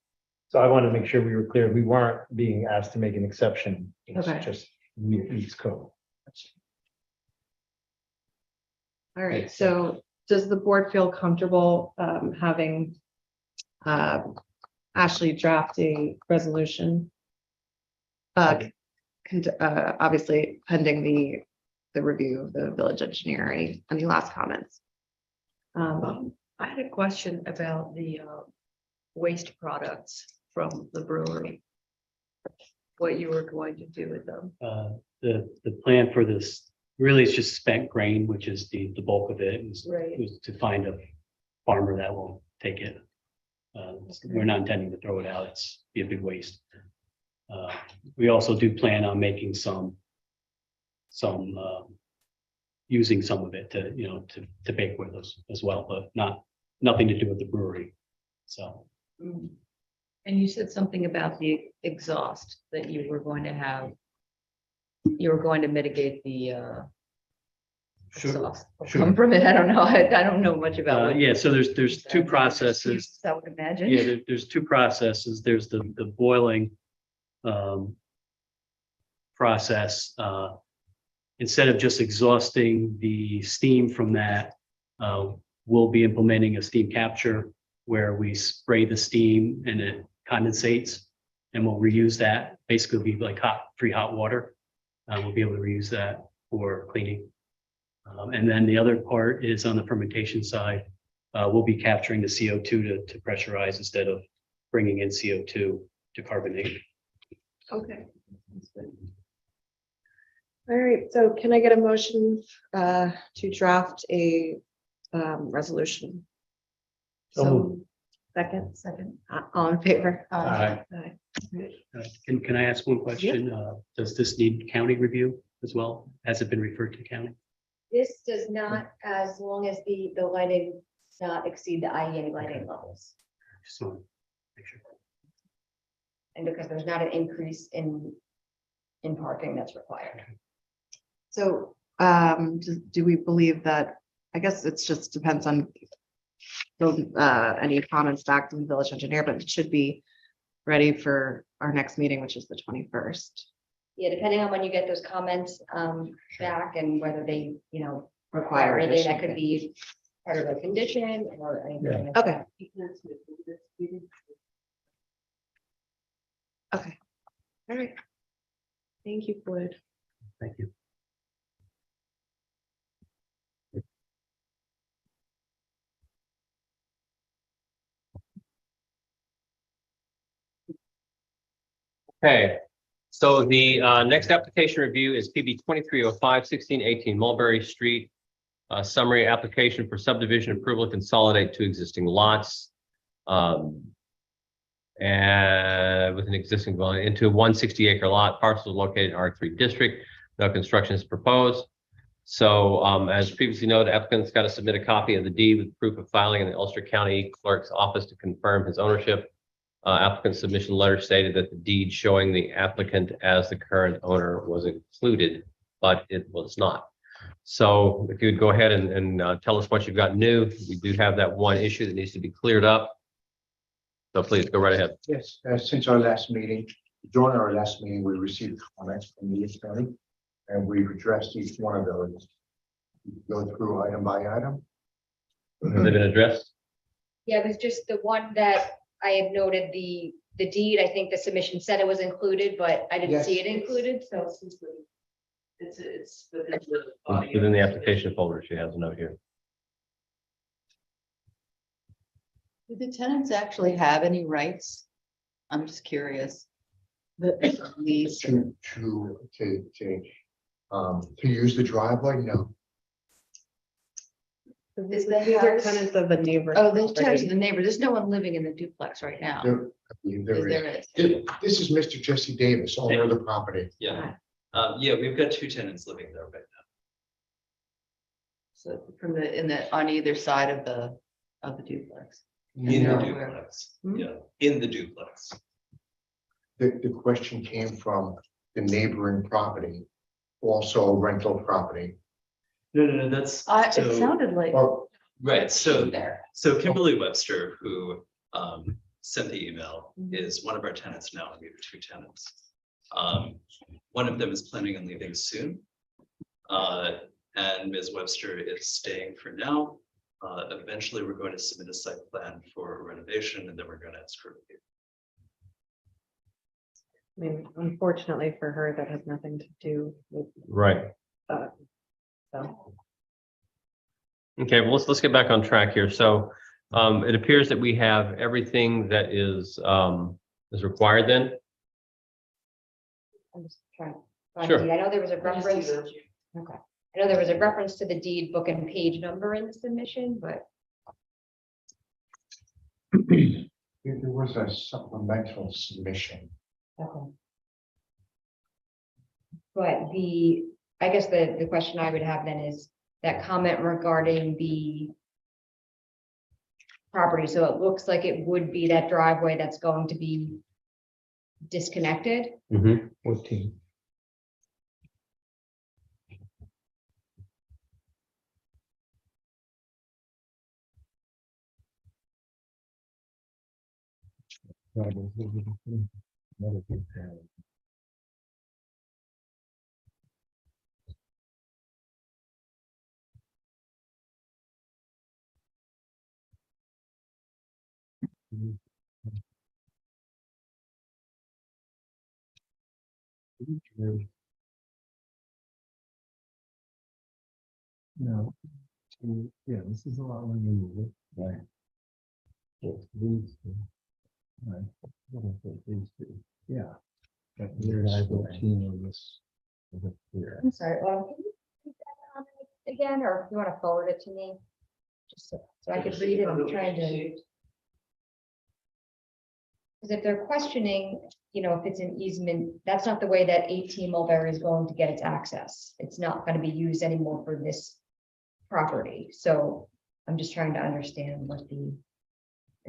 So I want to make sure we were clear. We weren't being asked to make an exception. It's Okay. just meets code. All right, so does the board feel comfortable having Ashley draft a resolution? Obviously pending the review of the village engineer. Any last comments? I had a question about the waste products from the brewery. What you were going to do with them. The plan for this really is just spent grain, which is the bulk of it, Right. was to find a farmer that will take it. We're not intending to throw it out. It's be a big waste. We also do plan on making some using some of it to, you know, to bake with us as well, but nothing to do with the brewery. So. And you said something about the exhaust that you were going to have. You were going to mitigate the exhaust come from it. I don't know. I don't know much about it. Yeah, so there's two processes. I would imagine. Yeah, there's two processes. There's the boiling process. Instead of just exhausting the steam from that, we'll be implementing a steam capture where we spray the steam and it condensates, and we'll reuse that. Basically, it'll be like free hot water. We'll be able to reuse that for cleaning. And then the other part is on the fermentation side. We'll be capturing the CO2 to pressurize instead of bringing in CO2 to carbonate. Okay. All right, so can I get a motion to draft a resolution? So, second, all in favor? Aye. Aye. Can I ask one question? Does this need county review as well? Has it been referred to county? This does not, as long as the lighting does not exceed the IEA lighting levels. Just want to make sure. And because there's not an increase in parking that's required. So, do we believe that, I guess it's just depends on any comments back from the village engineer, but it should be ready for our next meeting, which is the 21st. Yeah, depending on when you get those comments back and whether they, Require anything that additional could be part of a condition or anything. like Okay. that. Okay. All right. Thank you, Floyd. Thank you. Okay, so the next application review is PB 2305-1618 Mulberry Street. Summary application for subdivision approval to consolidate two existing lots. And with an existing dwelling into a 160-acre lot, parcel located in R3 district. No construction is proposed. So as previously noted, applicant's got to submit a copy of the deed with proof of filing in the Ulster County Clerk's office to confirm his ownership. Applicant submission letter stated that the deed showing the applicant as the current owner was included, but it was not. So if you'd go ahead and tell us what you've got new, we do have that one issue that needs to be cleared up. So please go right ahead. Yes, since our last meeting, during our last meeting, we received comments from the attorney, and we've addressed each one of those. Go through item by item. Has it been addressed? Yeah, it was just the one that I had noted the deed. I think the submission said it was included, but I didn't Yes. see it included, so. It's within the body. Within the application folder, she has a note here. Do the tenants actually have any rights? I'm just curious. The lease. To use the driveway, no. Is the These are house- tenants of the neighbor. Oh, there's tenants in the neighbor. There's no one living in the duplex right now. There, I believe there Is is. there? This is Mr. Jesse Davis, owner of the property. Yeah, yeah, we've got two tenants living there right now. So from on either side of the duplex. In No. the duplex, yeah, in the duplex. The question came from the neighboring property, also a rental property. No, that's. It sounded like. Well, Right, so, there. so Kimberly Webster, who sent the email, Mhm. is one of our tenants now. We have two tenants. One of them is planning on leaving soon. And Ms. Webster is staying for now. Eventually, we're going to submit a site plan for renovation, and then we're going to ask her. I mean, unfortunately for her, that has nothing to do with, Right. so. Okay, well, let's get back on track here. So it appears that we have everything that is required then. I'm just trying. to find Sure. the deed. I know there was a reference. Okay. I know there was a reference to the deed book and page number in the submission, but There was a supplemental submission. okay. But I guess the question I would have then is that comment regarding the property. So it looks like it would be that driveway that's going to be disconnected. 14. No. Yeah, this is a lot when you move it. Right. These two. Right. What is it? These two. Yeah. There's 14 on this. Here. I'm sorry, well, can you repeat that comment again, or if you want to forward it to me? Just so I could read it, I'm trying to. Because if they're questioning, if it's an easement, that's not the way that 18 Mulberry is going to get its access. It's not going to be used anymore for this property. So I'm just trying to understand what the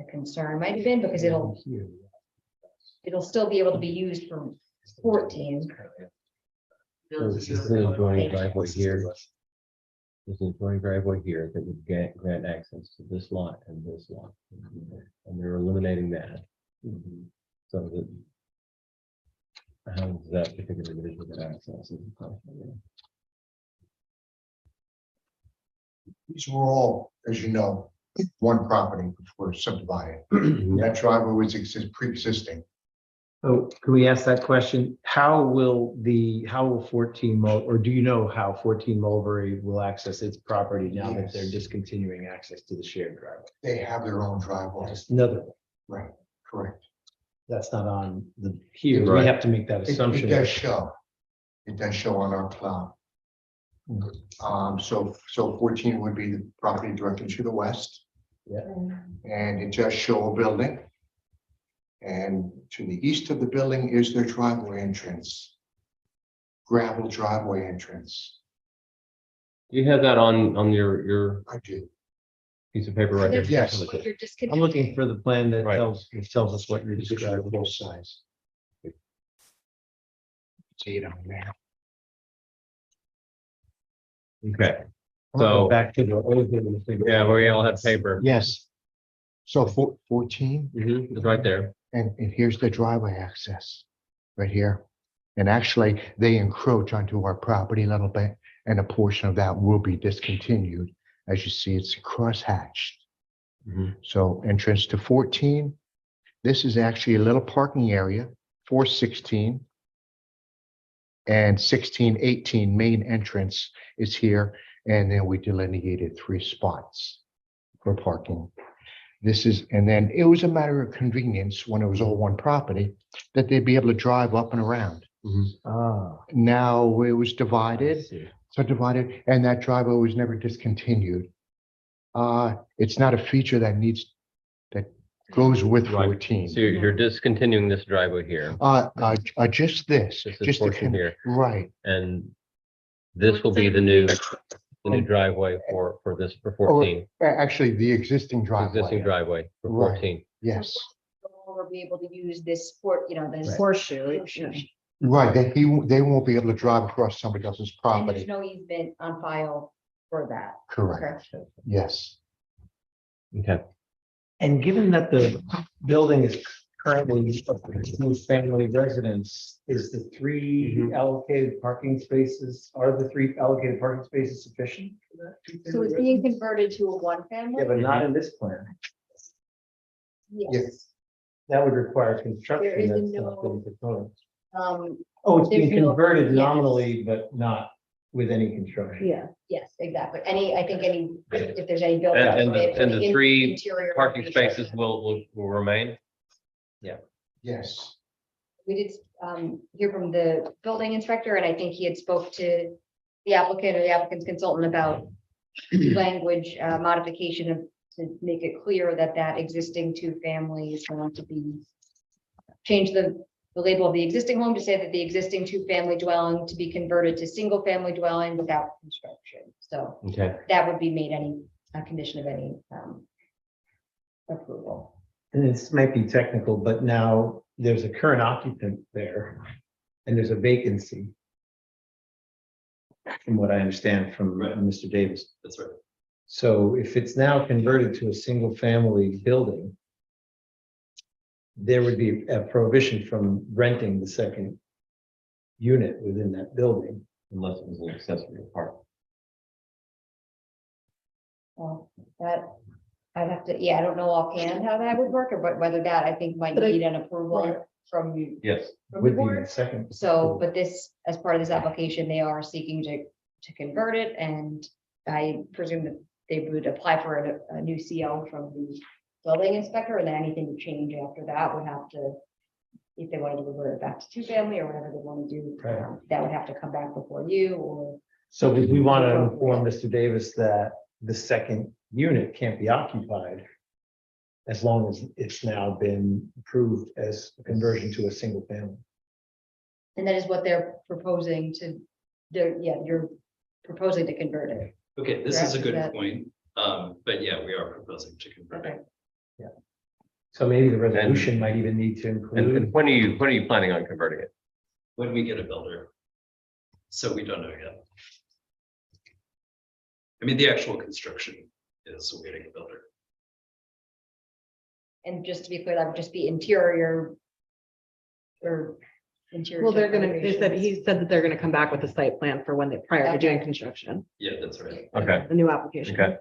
concern might have been, because it'll still be able to be used for 14. So this is an adjoining driveway here. There's an adjoining driveway here that would grant access to this lot and this lot. And they're eliminating that. So that. How does that particular division get access? These were all, as you know, one property before subdivided. That driveway was pre-existing. Oh, can we ask that question? How will 14 or do you know how 14 Mulberry will access its property now that they're discontinuing access to the shared driveway? They have their own driveway. Just another one. Right, correct. That's not on the here. We Right. have to make that It assumption. does show. It does show on our cloud. So 14 would be the property directly to the west. Yeah. And it does show a building. And to the east of the building is their driveway entrance. Gravel driveway entrance. Do you have that on your I do. piece of paper right there? Yes. You're I'm looking for the plan that Right. tells us what you're This is describing. both sides. See it on there. Okay, So so, back to the old building. yeah, we all have paper. Yes. So 14, It's right there. and here's the driveway access, right here. And actually, they encroach onto our property a little bit, and a portion of that will be discontinued. As you see, it's cross-hatched. Mhm. So entrance to 14. This is actually a little parking area for 16. And 16, 18 main entrance is here. And then we delineated 3 spots for parking. This is, and then it was a matter of convenience when it was all one property that they'd be able to drive up and around. Ah. Now it was I divided, see. subdivided, and that driveway was never discontinued. It's not a feature that goes with Right. 14. So you're discontinuing this driveway here. Just this, Just this just the, portion here. right. And this will be the new driveway for 14, Actually, the existing driveway. existing driveway for Right. 14. Yes, No longer be able to use this sport, this. Horseshoe. right. They won't be able to drive across somebody else's And there's property. no easement on file for that. Correct. Yes. Okay. And given that the building is currently a family residence, is the three allocated parking spaces, are the three allocated parking spaces sufficient? For that two-family So it's residence? being converted to a one family? Yeah, but not in this plan. Yes. That would require construction. There is a that's not being proposed. Um, Oh, it's being there's no- converted yes. nominally, but not with any construction. Yeah, yes, exactly. If there's any. building And permit for the three interior parking renovation. spaces will remain? Yes. We did hear from the building inspector, and I think he had spoke to the applicant or the applicant's consultant about language modification to make it clear that that existing two-family is going to be change the label of the existing home to say that the existing two-family dwelling to be converted to single-family dwelling without construction. So Okay. that would be made any condition of any approval. And this might be technical, but now there's a current occupant there and there's a vacancy. From what I understand from Mr. Davis. That's right. So if it's now converted to a single family building, there would be a prohibition from renting the second unit within that building. Unless it was an accessory apartment. Well, that, I'd have to, I don't know offhand how that would work, or but whether that, I think might But I- need an approval from you. Yes. From the Would be the board. second. So, but this, as part of this application, they are seeking to convert it, and I presume that they would apply for a new CO from the building inspector, and then anything would change after that would have to, if they wanted to revert it back to two-family or whatever they want to do, Right. that would have to come back before you, or So we want to inform Mr. Davis that the second unit can't be occupied as long as it's now been approved as a conversion to a single family. and that is what they're proposing to, you're proposing to convert it. Okay, this is a Correct, good that- point. But yeah, we are proposing to convert it. So maybe the resolution might even need to And include. when are you planning on converting it? When we get a builder. So we don't know yet. I mean, the actual construction is awaiting a builder. And just to be clear, that would just be interior. Or interior. Well, they're gonna, they said, decorations. he said that they're gonna come back with a site plan for when they, prior to doing Okay. construction, Yeah, that's right. Okay, the new application. okay.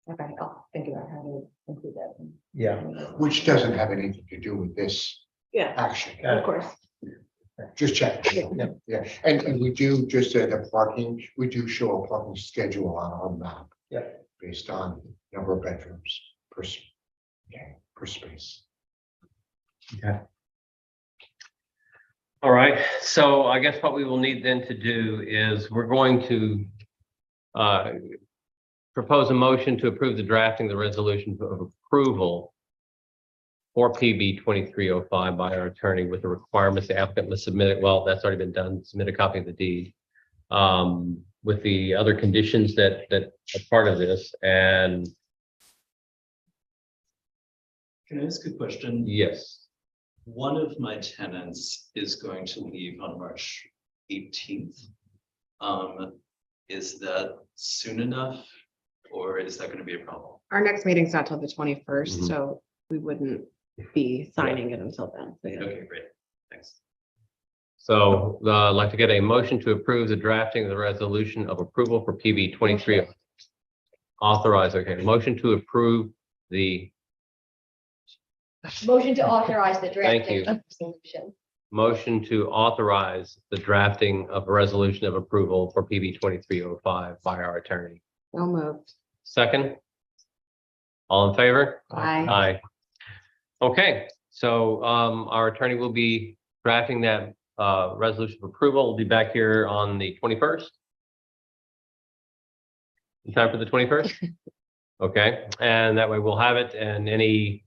Okay, I'll think about how to include that. Yeah. Which doesn't have anything to do with this Yeah, action. of course. Just check. Yeah, and we do, just the parking, we do show a parking schedule on our map. Yeah. Based on number of bedrooms per space. Okay. All right, so I guess what we will need then to do is we're going to propose a motion to approve the drafting of the resolution of approval for PB 2305 by our attorney with the requirements the applicant must submit it. Well, that's already been done. Submit a copy of the deed with the other conditions that are part of this. And Can I ask a question? yes, One of my tenants is going to leave on March 18th. Is that soon enough, or is that going to be a problem? Our next meeting's not till the 21st, Mhm. so we wouldn't be signing it until then. So, yeah. Okay, great, thanks. so I'd like to get a motion to approve the drafting of the resolution of approval for PB 23. Authorize, okay, motion to approve the Motion to authorize the Thank drafting you. of the solution. motion to authorize the drafting of a resolution of approval for PB 2305 by our attorney. So moved. Second? All in favor? Aye. Aye. Okay, so our attorney will be drafting that resolution of approval. We'll be back here on the 21st. In time for the 21st? Okay, and that way we'll have it, and any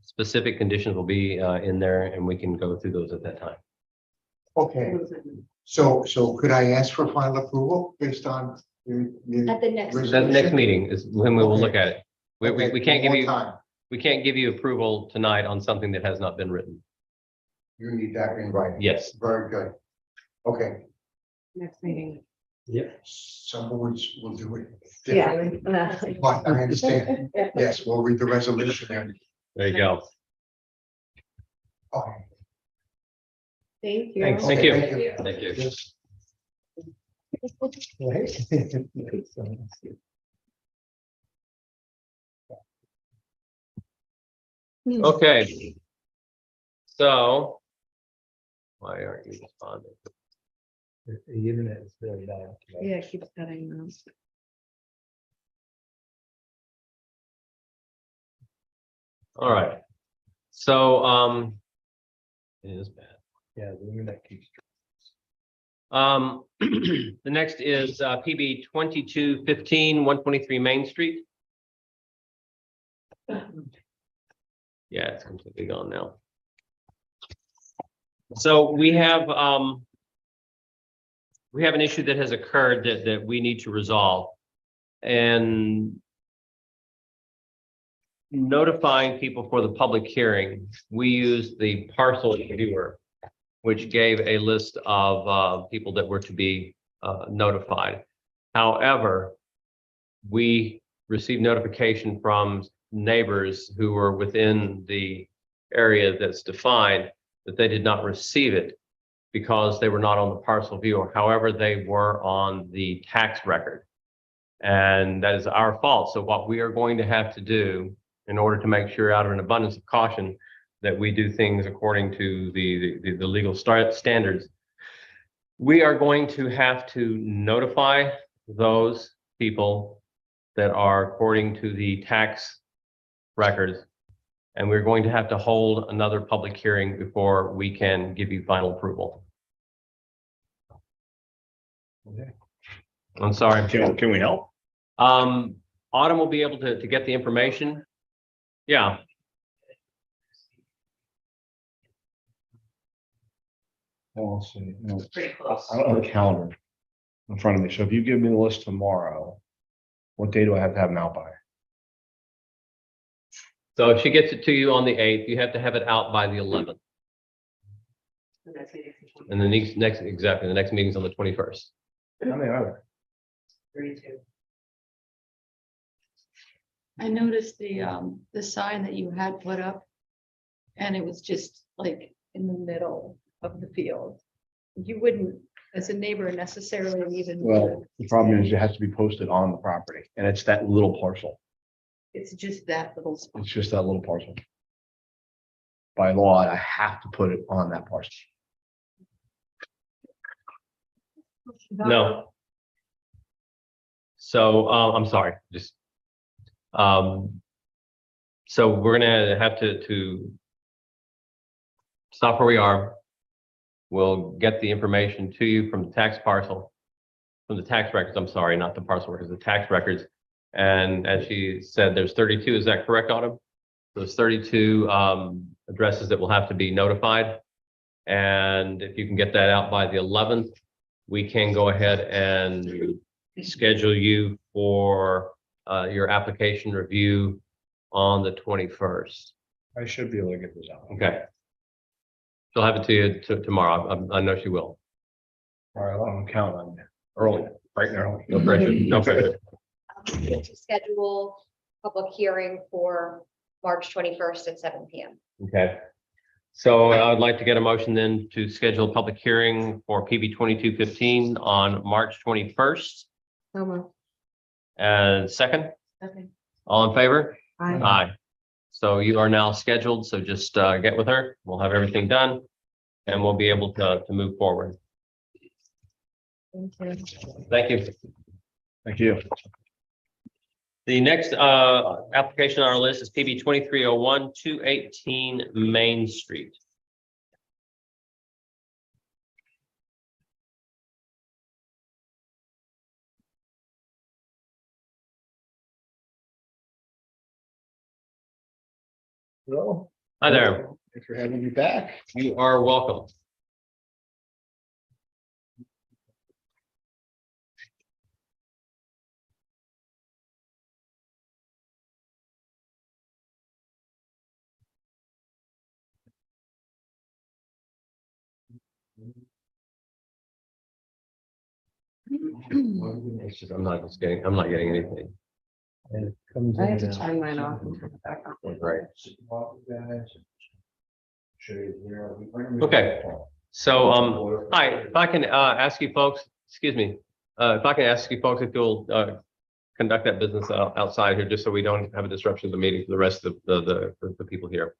specific conditions will be in there, and we can go through those at that time. Okay, so could I ask for final approval based on At the next. The next meeting is when we will look at it. We can't give One you, time. we can't give you approval tonight on something that has not been written. You need that in writing. Yes. Very good. Okay, Next meeting. Yep. Some boards will do it Yeah. differently, but I understand. Yes, we'll read the resolution and. There you go. Oh, Thank you. Thanks. Thank you. Thank you. Thank you. Right? Okay. So. Why aren't you responding? The internet is very bad. Yeah, it keeps cutting them. All right. So, it is bad. Yeah, the internet keeps. The next is PB 2215, 123 Main Street. Yeah, it's completely gone now. So we have an issue that has occurred that we need to resolve. And notifying people for the public hearing, we use the parcel viewer, which gave a list of people that were to be notified. However, we received notification from neighbors who were within the area that's defined that they did not receive it because they were not on the parcel viewer. However, they were on the tax record. And that is our fault. So what we are going to have to do in order to make sure, out of an abundance of caution, that we do things according to the legal standards, we are going to have to notify those people that are according to the tax records. And we're going to have to hold another public hearing before we can give you final approval. Okay. I'm sorry. Can we help? Autumn will be able to get the information. Yeah. I'll see. No, Pretty close. I don't have a calendar in front of me. So if you give me the list tomorrow, what day do I have to have them out by? So if she gets it to you on the 8th, you have to have it out by the 11th. The next meeting is the And the the next meeting's on the 21st. How many are there? 32. I noticed the sign that you had put up. And it was just like in the middle of the field. You wouldn't, as a neighbor, necessarily even. Well, the problem is it has to be posted on the property and it's that little parcel. It's just that little spot. It's just that little parcel. By law, I have to put it on that parcel. No. So, I'm sorry, just, so we're gonna have to stop where we are. We'll get the information to you from the tax parcel, from the tax records, I'm sorry, not the parcel records, the tax records. And as she said, there's 32, is that correct, Autumn? There's 32 addresses that will have to be notified. And if you can get that out by the 11th, we can go ahead and schedule you for your application review on the 21st. I should be able to get this out. Okay. She'll have it to you tomorrow. I know she will. All right, I'm counting on you early, bright and early. No pressure, no pressure. To schedule public hearing for March 21st at 7 p.m. Okay. So I'd like to get a motion then to schedule a public hearing for PB 2215 on March 21st. So moved. And second, Okay. all in favor? Aye. Aye. So you are now scheduled, so just get with her. We'll have everything done and we'll be able to move forward. Thank you. Thank you. Thank you. The next application on our list is PB 2301, 218 Main Street. Hello. Hi there. Thanks for having me back. You are welcome. It's just, I'm not getting anything. And it comes I in have to and out. turn mine off and turn it back on. Right. Show you here. Okay. So, hi, if I can, ask you folks, excuse me, if I can ask you folks if you'll, conduct that business outside here, just so we don't have a disruption of the meeting for the rest of the people here.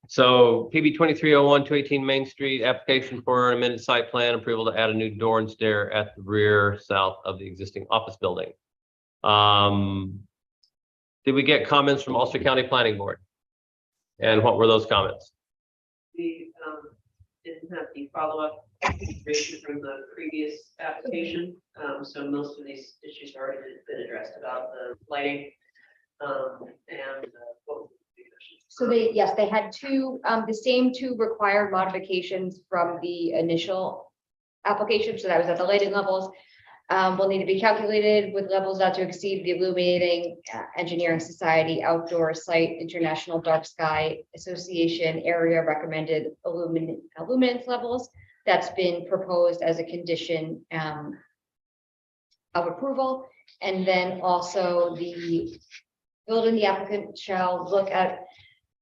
So PB 2301 218 Main Street, application for an amended site plan approval to add a new door and stair at the rear south of the existing office building. Did we get comments from Ulster County Planning Board? And what were those comments? We didn't have the follow-up information from the previous application. So most of these issues already been addressed about the lighting. And what was the discussion? So they had the same two required modifications from the initial application. So that was at the lighting levels. Will need to be calculated with levels not to exceed the Illuminating Engineering Society Outdoor Site International Dark Sky Association area recommended luminance levels. That's been proposed as a condition of approval. And then also the applicant shall look at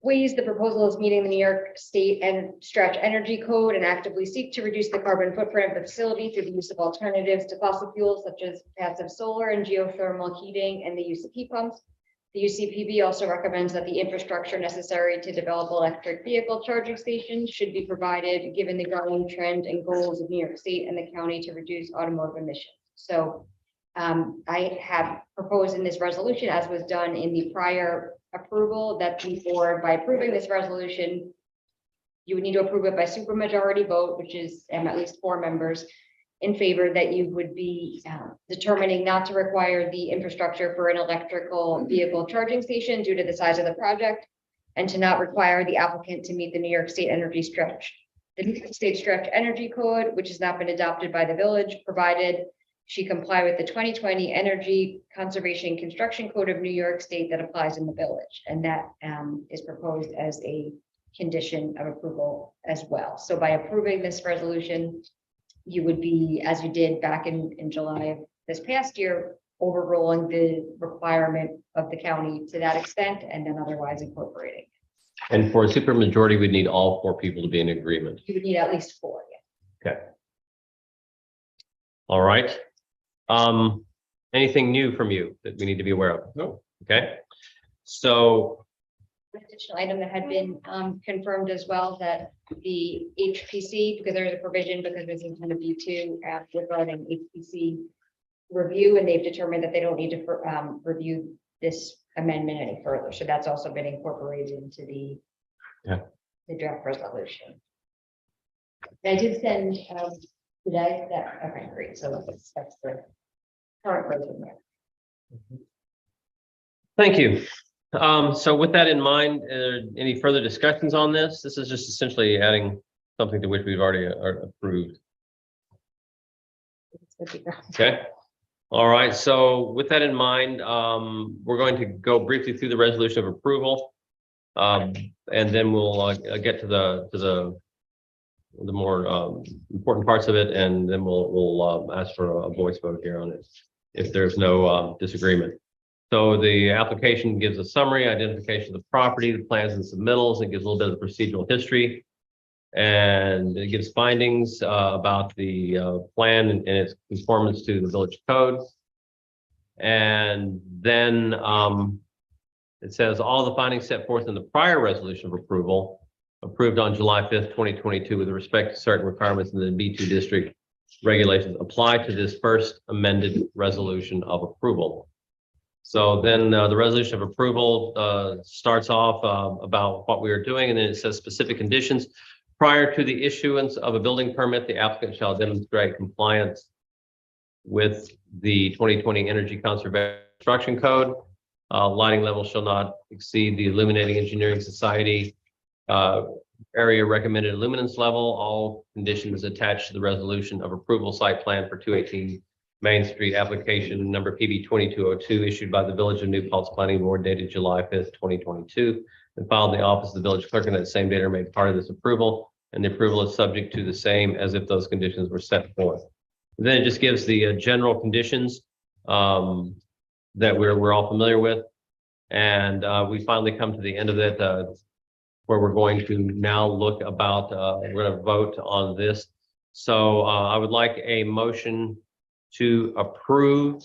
ways the proposal is meeting the New York State and Stretch Energy Code and actively seek to reduce the carbon footprint of the facility through the use of alternatives to fossil fuels such as passive solar and geothermal heating and the use of heat pumps. The UCPB also recommends that the infrastructure necessary to develop electric vehicle charging stations should be provided given the growing trend and goals of New York State and the county to reduce automotive emissions. So I have proposed in this resolution, as was done in the prior approval, that the board, by approving this resolution, you would need to approve it by supermajority vote, which is at least 4 members in favor, that you would be determining not to require the infrastructure for an electrical vehicle charging station due to the size of the project, and to not require the applicant to meet the New York State Energy Stretch, the New York State Stretch Energy Code, which has not been adopted by the village, provided she comply with the 2020 Energy Conservation Construction Code of New York State that applies in the village. And that is proposed as a condition of approval as well. So by approving this resolution, you would be, as you did back in July of this past year, overruling the requirement of the county to that extent, and then otherwise incorporating. And for a supermajority, we'd need all 4 people to be in agreement. You would need at least 4. Yeah. Okay. All right. Anything new from you that we need to be aware of? No. Okay. So An additional item that had been confirmed as well, that the HPC, because there is a provision, because there's in kind of B2 regarding HPC review, and they've determined that they don't need to review this amendment any further. So that's also been incorporated into the draft resolution. I did send today that, okay, great. So that's the current version there. thank you. So with that in mind, any further discussions on this? This is just essentially adding something to which we've already approved. Okay. All right. So with that in mind, we're going to go briefly through the resolution of approval. And then we'll get to the more important parts of it, and then we'll ask for a voice vote here on it if there's no disagreement. So the application gives a summary, identification of the property, the plans and submittals. It gives a little bit of the procedural history, and it gives findings about the plan and its conformance to the village code. And then it says all the findings set forth in the prior resolution of approval approved on July 5th, 2022, with respect to certain requirements in the B2 district regulations apply to this first amended resolution of approval. So then the resolution of approval starts off about what we are doing, and then it says specific conditions. Prior to the issuance of a building permit, the applicant shall demonstrate compliance with the 2020 Energy Conservation Construction Code. Lighting level shall not exceed the Illuminating Engineering Society area recommended luminance level. All conditions attached to the resolution of approval site plan for 218 Main Street, application number PB 2202, issued by the Village of New Paltz Planning Board, dated July 5th, 2022, and filed in the office of the village clerk, and that same date are made part of this approval, and the approval is subject to the same as if those conditions were set forth. Then it just gives the general conditions that we're all familiar with. And we finally come to the end of it, where we're going to now look about, we're going to vote on this. So I would like a motion to approve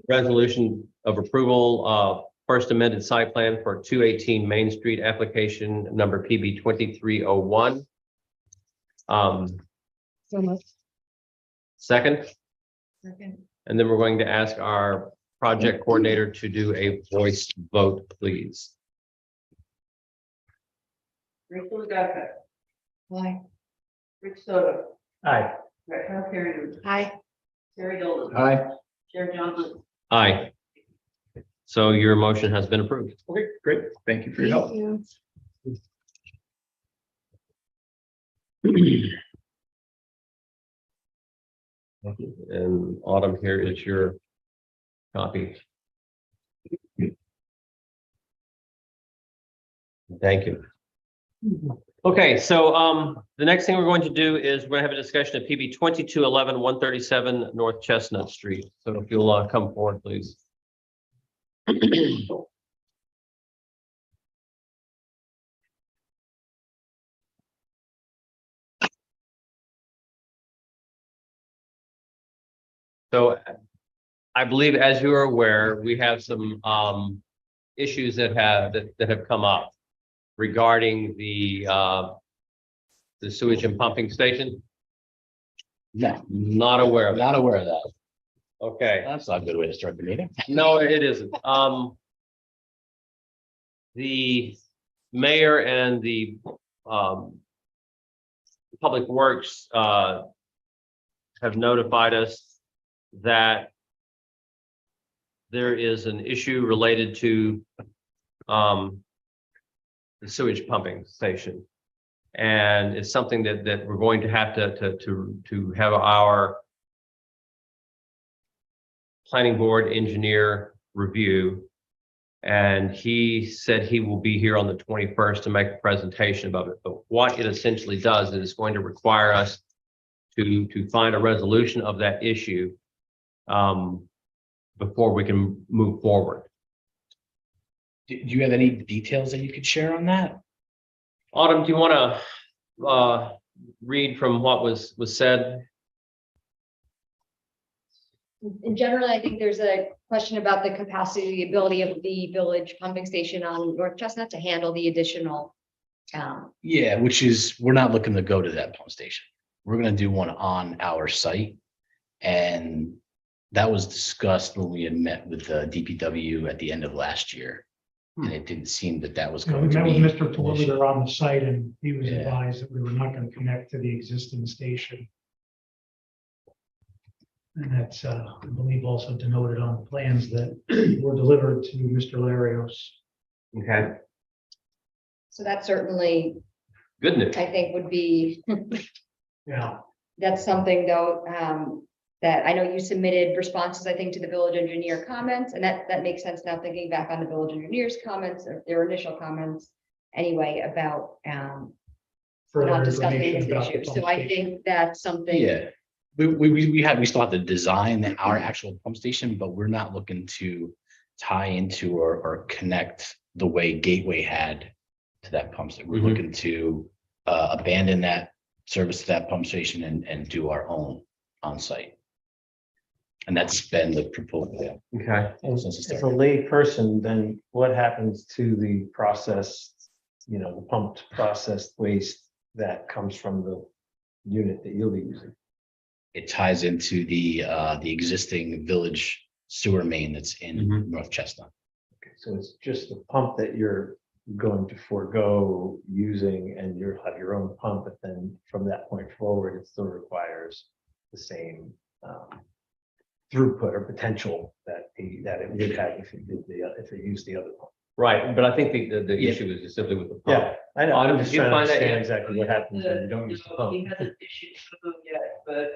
resolution of approval, first amended site plan for 218 Main Street, application number PB 2301. So much. Second, Second. and then we're going to ask our project coordinator to do a voice vote, please. Rachel Gaka, Aye. Rick Soto, Aye. Raquel Carey, Hi. Terry Dolan. Aye. Chair John Lynn. Aye. So your motion has been approved. Okay, great. Thank you for your help. And Autumn, here is your copy. Thank you. Okay, so the next thing we're going to do is we're gonna have a discussion of PB 2211 137 North Chestnut Street. So if you'll come forward, please. So I believe, as you are aware, we have some issues that have come up regarding the sewage and pumping station. No, Not aware of that. not aware of that. Okay, That's not a good way to start the meeting. no, it isn't. The mayor and the Public Works have notified us that there is an issue related to the sewage pumping station. And it's something that we're going to have to have our planning board engineer review. And he said he will be here on the 21st to make a presentation about it. But what it essentially does is it's going to require us to find a resolution of that issue before we can move forward. Do you have any details that you could share on that? Autumn, do you want to read from what was said? In general, I think there's a question about the capacity, the ability of the village pumping station on North Chestnut to handle the additional. Yeah, which is, we're not looking to go to that pump station. We're gonna do one on our site. And that was discussed when we had met with the DPW at the end of last year. And it didn't seem that that was We going to met be. with Mr. Terwilliger on the site and he was Yeah. advised that we were not going to connect to the existing station. And that's, I believe, also denoted on the plans that were delivered to Mr. Larios. Okay. So that certainly, Good news. I think, would be, Yeah. that's something though, that I know you submitted responses, I think, to the village engineer comments, and that makes sense now thinking back on the village engineer's comments or their initial comments anyway about Further not discussing information this about the issue. pump So I station. think that's something. Yeah, we still have to design our actual pump station, but we're not looking to tie into or connect the way Gateway had to that pump station. We're looking to abandon that service to that pump station and do our own on site. And that's been the proposal. Okay. Since As a lay person, then what happens to the process, the pumped processed waste that comes from the unit that you'll be using? It ties into the existing village sewer main that's in North Chestnut. Okay, so it's just the pump that you're going to forego using and you'll have your own pump, but then from that point forward, it still requires the same throughput or potential that it would have if it used the other pump. Right, but I think the issue is just simply with the pump. Yeah, I know. Autumn, I'm just did you trying to find that understand yet? exactly what happens when you don't use the pump. He hasn't issued the memo yet, but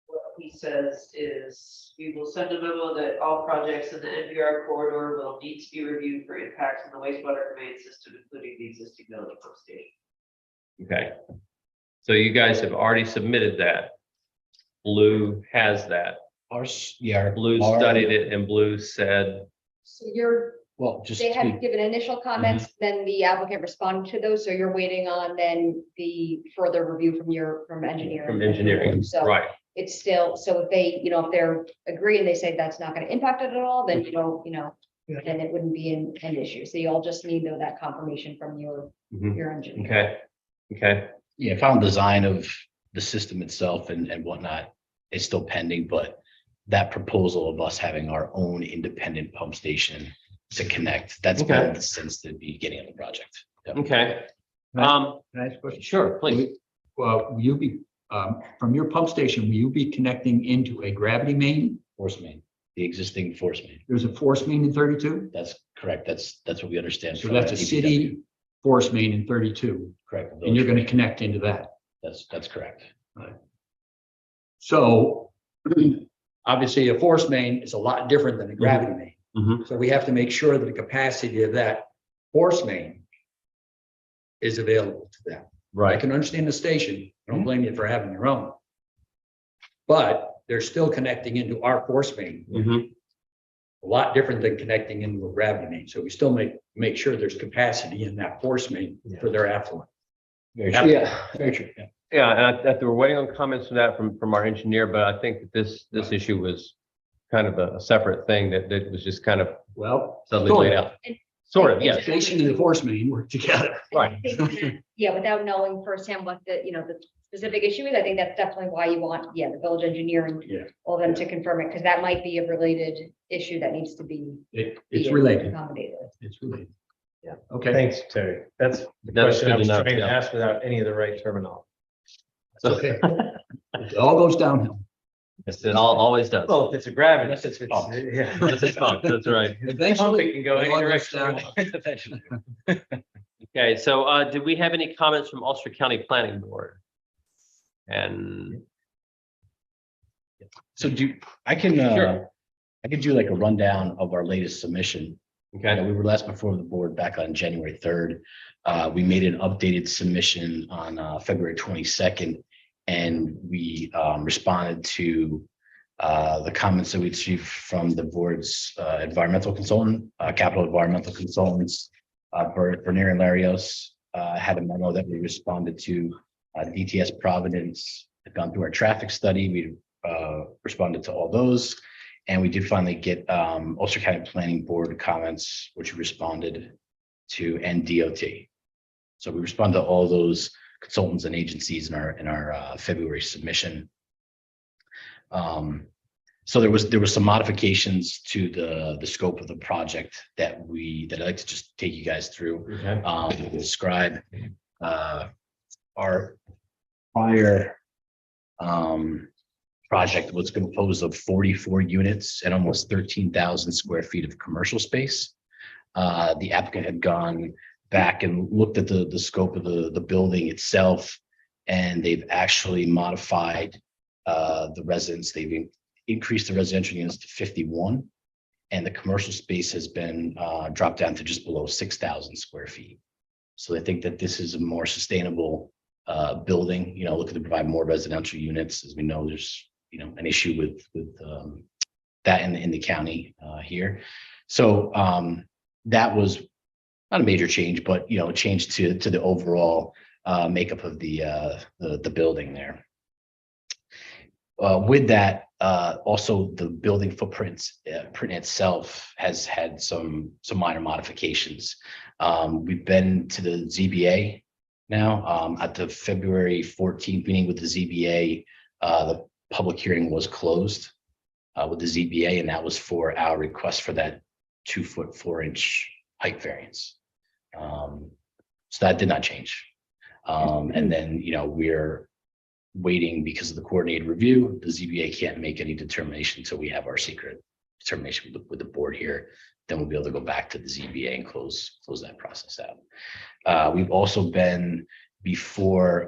what he says is we will send a memo that all projects in the NPR corridor will need to be reviewed for impacts on the wastewater conveyance system, including the existing village pump station. Okay. So you guys have already submitted that. Blue has that. Blue studied it and Blue said, So you're, Well, just. they to be- have given initial comments, then the applicant responded to those, so you're waiting on then the further review from engineering. from engineering, So right? it's still, so if they, if they're agreeing, they say that's not gonna impact it at all, then you don't, then it wouldn't be an issue. So you'll just need though that confirmation from your Mhm. engineer. Okay, okay, Yeah, final design of the system itself and whatnot is still pending, but that proposal of us having our own independent pump station to connect, that's Okay. been since the beginning of the project. Yeah. okay. Can I ask a question? Sure, please. Well, will you be, from your pump station, will you be connecting into a gravity main? Force main, the existing force main. There's a force main in 32? That's correct. That's what we understand. So from that's a DPW. city force main in 32, Correct. and you're going to connect into that. That's correct. So obviously, a force main is a lot different than a gravity main. Mhm. So we have to make sure that the capacity of that force main is available to them. I Right, can understand the station. I don't blame you for having your own. But they're still connecting into our force main, Mhm. a lot different than connecting into a gravity main. So we still make sure there's capacity in that force main for their affluent. Very Yeah. true. Yeah. Very true. Yeah. Yeah, and we're waiting on comments from that from our engineer, but I think that this issue was kind of a separate thing that was just kind of Well, suddenly sort laid of. out. Sort of, The yes, station and the force main work together. right. Yeah, without knowing firsthand what the specific issue is, I think that's definitely why you want, the village engineering, Yeah. all of them to confirm it, because that might be a related issue that needs to be. It's related. Accommodated. It's related. Yeah. Okay. Thanks, Terry. That's the That's question I good was enough, trying to yeah. ask without any of the right terminology. It's okay. It all goes downhill. Yes, it always does. Well, if it's a gravity, Unless it's it's, pumped. yeah. This is fun, that's right. Eventually, It can go it any all goes direction. downhill. Eventually. Okay, so did we have any comments from Ulster County Planning Board? And So I can Sure. I could do like a rundown of our latest submission. okay, We were last before the board back on January 3rd. We made an updated submission on February 22nd. And we responded to the comments that we received from the board's environmental consultant, capital environmental consultants, Bernier and Larios had a memo that we responded to. DTS Providence had gone through our traffic study. We responded to all those. And we did finally get Ulster County Planning Board comments, which we responded to, and DOT. So we responded to all those consultants and agencies in our February submission. So there was some modifications to the scope of the project that I'd like to just take you guys through. okay, Describe our prior project was composed of 44 units and almost 13,000 square feet of commercial space. The applicant had gone back and looked at the scope of the building itself, and they've actually modified the residence. They've increased the residential units to 51, and the commercial space has been dropped down to just below 6,000 square feet. So I think that this is a more sustainable building, looking to provide more residential units. As we know, there's an issue with that in the county here. So that was not a major change, but a change to the overall makeup of the building there. With that, also the building print itself has had some minor modifications. We've been to the ZBA now. At the February 14th meeting with the ZBA, the public hearing was closed with the ZBA, and that was for our request for that 2-foot 4-inch height variance. So that did not change. And then, we're waiting because of the coordinated review. The ZBA can't make any determination until we have our secret determination with the board here. Then we'll be able to go back to the ZBA and close that process out. We've also been before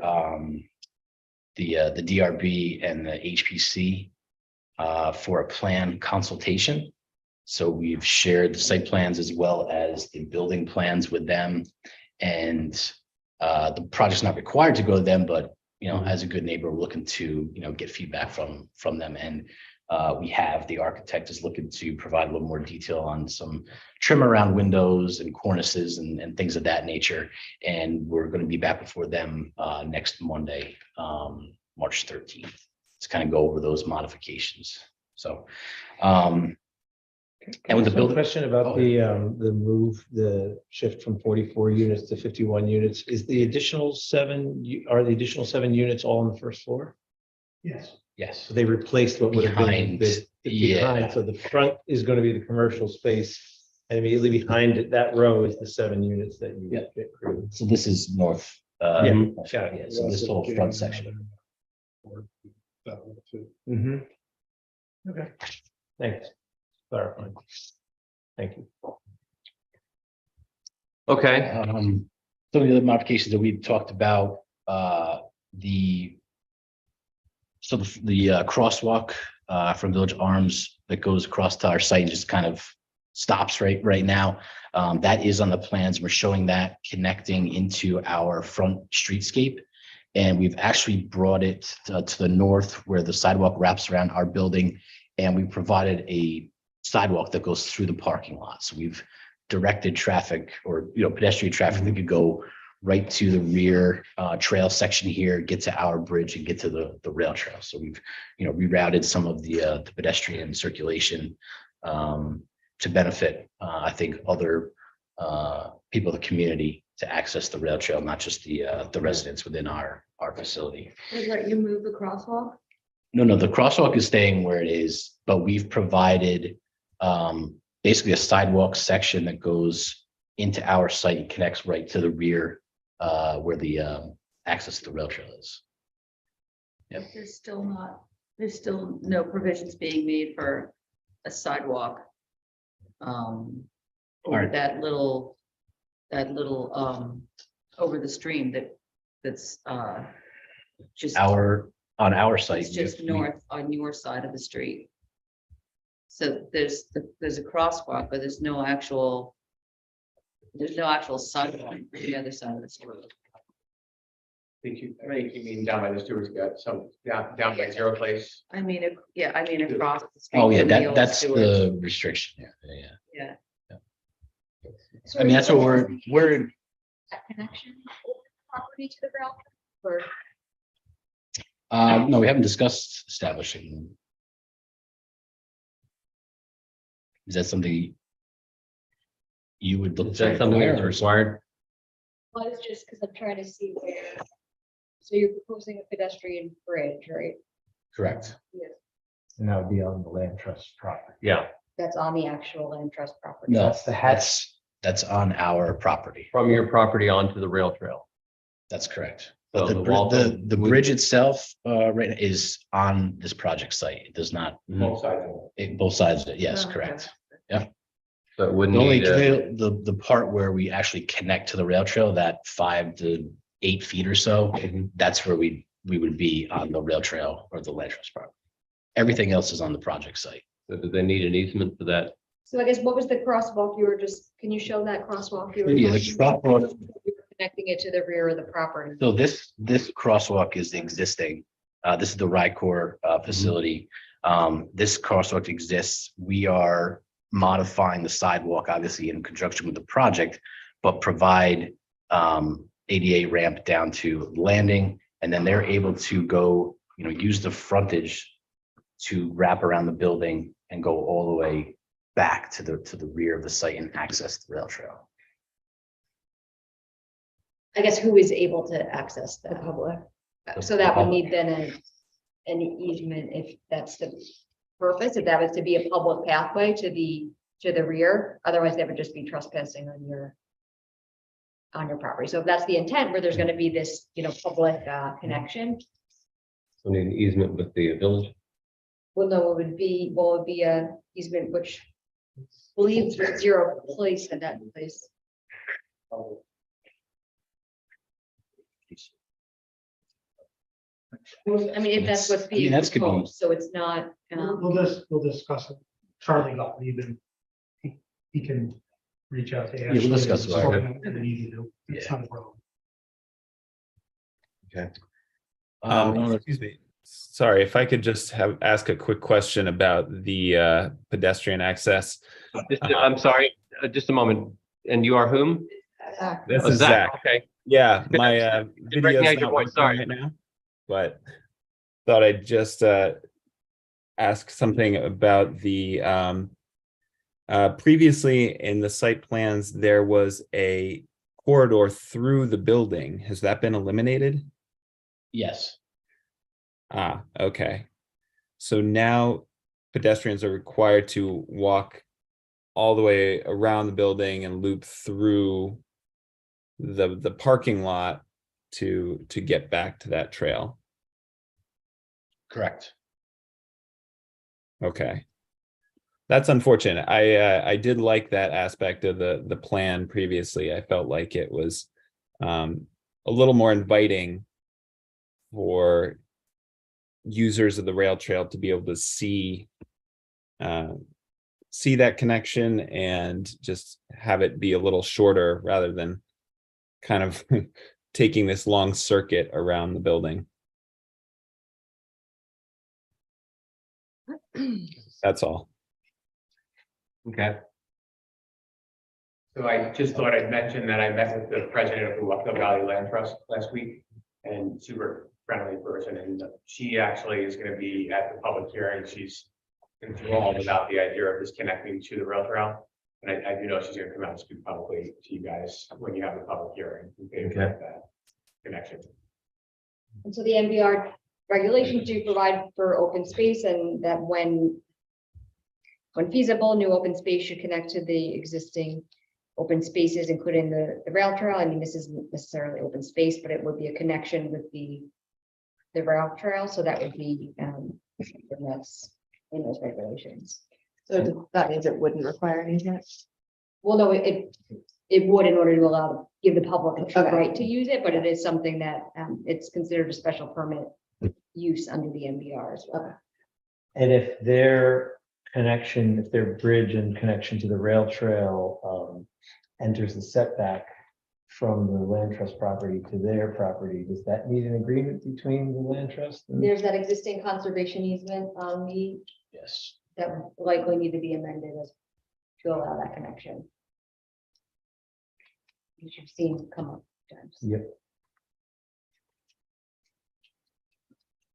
the DRB and the HPC for a plan consultation. So we've shared the site plans as well as the building plans with them. And the project's not required to go to them, but as a good neighbor, we're looking to, get feedback from them. And we have, the architect is looking to provide a little more detail on some trim around windows and cornices and things of that nature. And we're going to be back before them next Monday, March 13th, to kind of go over those modifications. So, and with the building. Question about the move, the shift from 44 units to 51 units, are the additional 7 units all on the first floor? Yes. Yes. So they replaced what would have been Behind, behind, so the front is going to be the commercial space. And immediately behind it, that row is the 7 units that you get approved. So this is north. Got it. Yeah, so this whole front section. Mhm. Okay, thanks. Clarifying. Thank you. Okay, Some of the other modifications that we talked about, the crosswalk from Village Arms that goes across to our site and just kind of stops right now. That is on the plans. We're showing that connecting into our front streetscape. And we've actually brought it to the north where the sidewalk wraps around our building. And we provided a sidewalk that goes through the parking lot. So we've directed traffic or, pedestrian traffic that could go right to the rear trail section here, get to our bridge and get to the rail trail. So we've, rerouted some of the pedestrian circulation to benefit, I think, other people in the community to access the rail trail, not just the residents within our facility. Let you move the crosswalk? No, the crosswalk is staying where it is, but we've provided basically a sidewalk section that goes into our site and connects right to the rear where the access to the rail trail is. Yep. There's still no provisions being made for a sidewalk. Or Alright. that little over the stream that's just. On our site. It's just north on your side of the street. So there's a crosswalk, but there's no actual sidewalk on the other side of the street. I think you mean down by the Stewart's got some, down by Zero Place. I mean, across the street. Oh, yeah, from the old that's Stewart's. the restriction. Yeah. Yeah. I mean, that's what we're, That connection, property to the rail, or no, we haven't discussed establishing. Is that something you would look? is that something that's required? well, it's just because I'm trying to see where. So you're proposing a pedestrian bridge, right? Correct. Yes. And that would be on the land trust property. Yeah, That's on the actual land trust property. No, That's the hatch. that's on our property. from your property onto the rail trail. That's correct. So But the, the br- wall- the bridge itself, right, is on this project site. It does not, Both sides. both sides of it. Yes, Oh, okay. correct. So it The wouldn't only, need a, the part where we actually connect to the rail trail, that 5 to 8 feet or so, that's where we would be on the rail trail or the land trust property. Everything else is on the project site. so do they need an easement for that? So I guess what was the crosswalk you were just, can you show that crosswalk? You were Yeah, the talking crosswalk- about? You were connecting it to the rear of the property. So this crosswalk is existing. This is the Rycor facility. This crosswalk exists. We are modifying the sidewalk, obviously in conjunction with the project, but provide ADA ramp down to landing, and then they're able to go, use the frontage to wrap around the building and go all the way back to the rear of the site and access the rail trail. I guess who is able to access the public? So that would need then an easement if that's the purpose, if that was to be a public pathway to the rear, otherwise that would just be trespassing on your property. So if that's the intent where there's gonna be this, public connection, So need an easement with the village? well, no, it would be a easement which believes there's zero place in that place. I mean, if that's what's being that's could be- proposed, so it's not, We'll discuss it. Charlie got leaving. He can reach out to Ashley. we'll discuss it. And then you do. It's Yeah. not a problem. Okay. Excuse me. Sorry, if I could just ask a quick question about the pedestrian access. I'm sorry, just a moment. And you are whom? This Oh, is Zach. Okay. Yeah, my Didn't video's recognize your not voice, working sorry. right now, but thought I'd just ask something about the previously in the site plans, there was a corridor through the building. Has that been eliminated? Yes, Ah, okay. So now pedestrians are required to walk all the way around the building and loop through the parking lot to get back to that trail. correct. Okay. That's unfortunate. I did like that aspect of the plan previously. I felt like it was a little more inviting for users of the rail trail to be able to see that connection and just have it be a little shorter rather than kind of taking this long circuit around the building. That's all. Okay. So I just thought I'd mention that I met with the president of the Wapco Valley Land Trust last week, and super friendly person, and she actually is going to be at the public hearing. She's enthralled about the idea of this connecting to the rail trail. And I do know she's going to come out and speak publicly to you guys when you have the public hearing. Okay. That connection. And so the MBR regulations do provide for open space, and that when feasible, new open space should connect to the existing open spaces, including the rail trail. I mean, this isn't necessarily open space, but it would be a connection with the rail trail. So that would be that's in those regulations. So that means it wouldn't require any of that? Well, no, it would in order to give the public a Okay. right to use it, but it is something that it's considered a special permit use under the MBR as well. And if their connection, if their bridge and connection to the rail trail enters the setback from the land trust property to their property, does that need an agreement between the land trust? and- There's that existing conservation easement on the, Yes. that would likely need to be amended to allow that connection. Which you've seen come up times. Yep.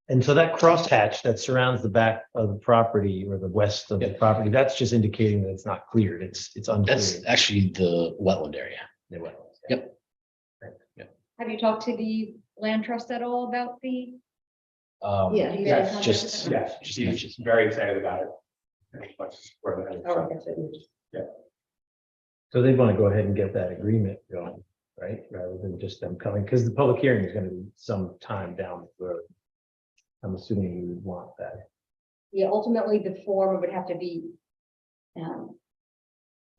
And so that crosshatch that surrounds the back of the property or the west of the property, that's just indicating that it's not cleared. It's unclear. That's actually the wetland area. Yep. Have you talked to the land trust at all about the? Yeah, you Yes, guys just, contact- yes, she's very excited about it. And much for that. Oh, that's what you- So they want to go ahead and get that agreement going, right? Rather than just them coming, because the public hearing is going to be some time down the road. I'm assuming you would want that. Yeah, ultimately, the form would have to be.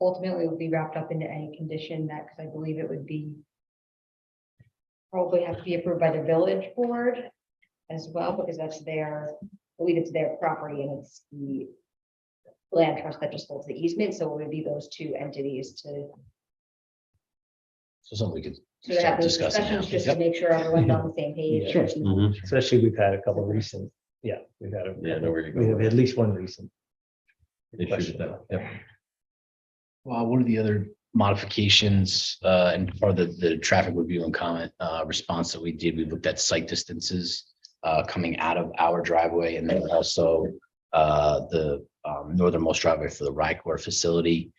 Ultimately, it would be wrapped up into any condition that, because I believe it would be. Probably have to be approved by the village board as well, because that's their, I believe it's their property and it's the. Land trust that just holds the easement, so it would be those two entities to So something we could have start those discussing now. discussions, just to Yep. make sure everyone's on the same page. Sure. Mhm. Especially we've had a couple of recent, we've had a. Yeah, no, we're gonna go We have with at least one recent. Issue question with about that. Yep. Well, one of the other modifications and part of the traffic review and comment response that we did, we looked at site distances coming out of our driveway and then also the northernmost driveway for the Rycor facility.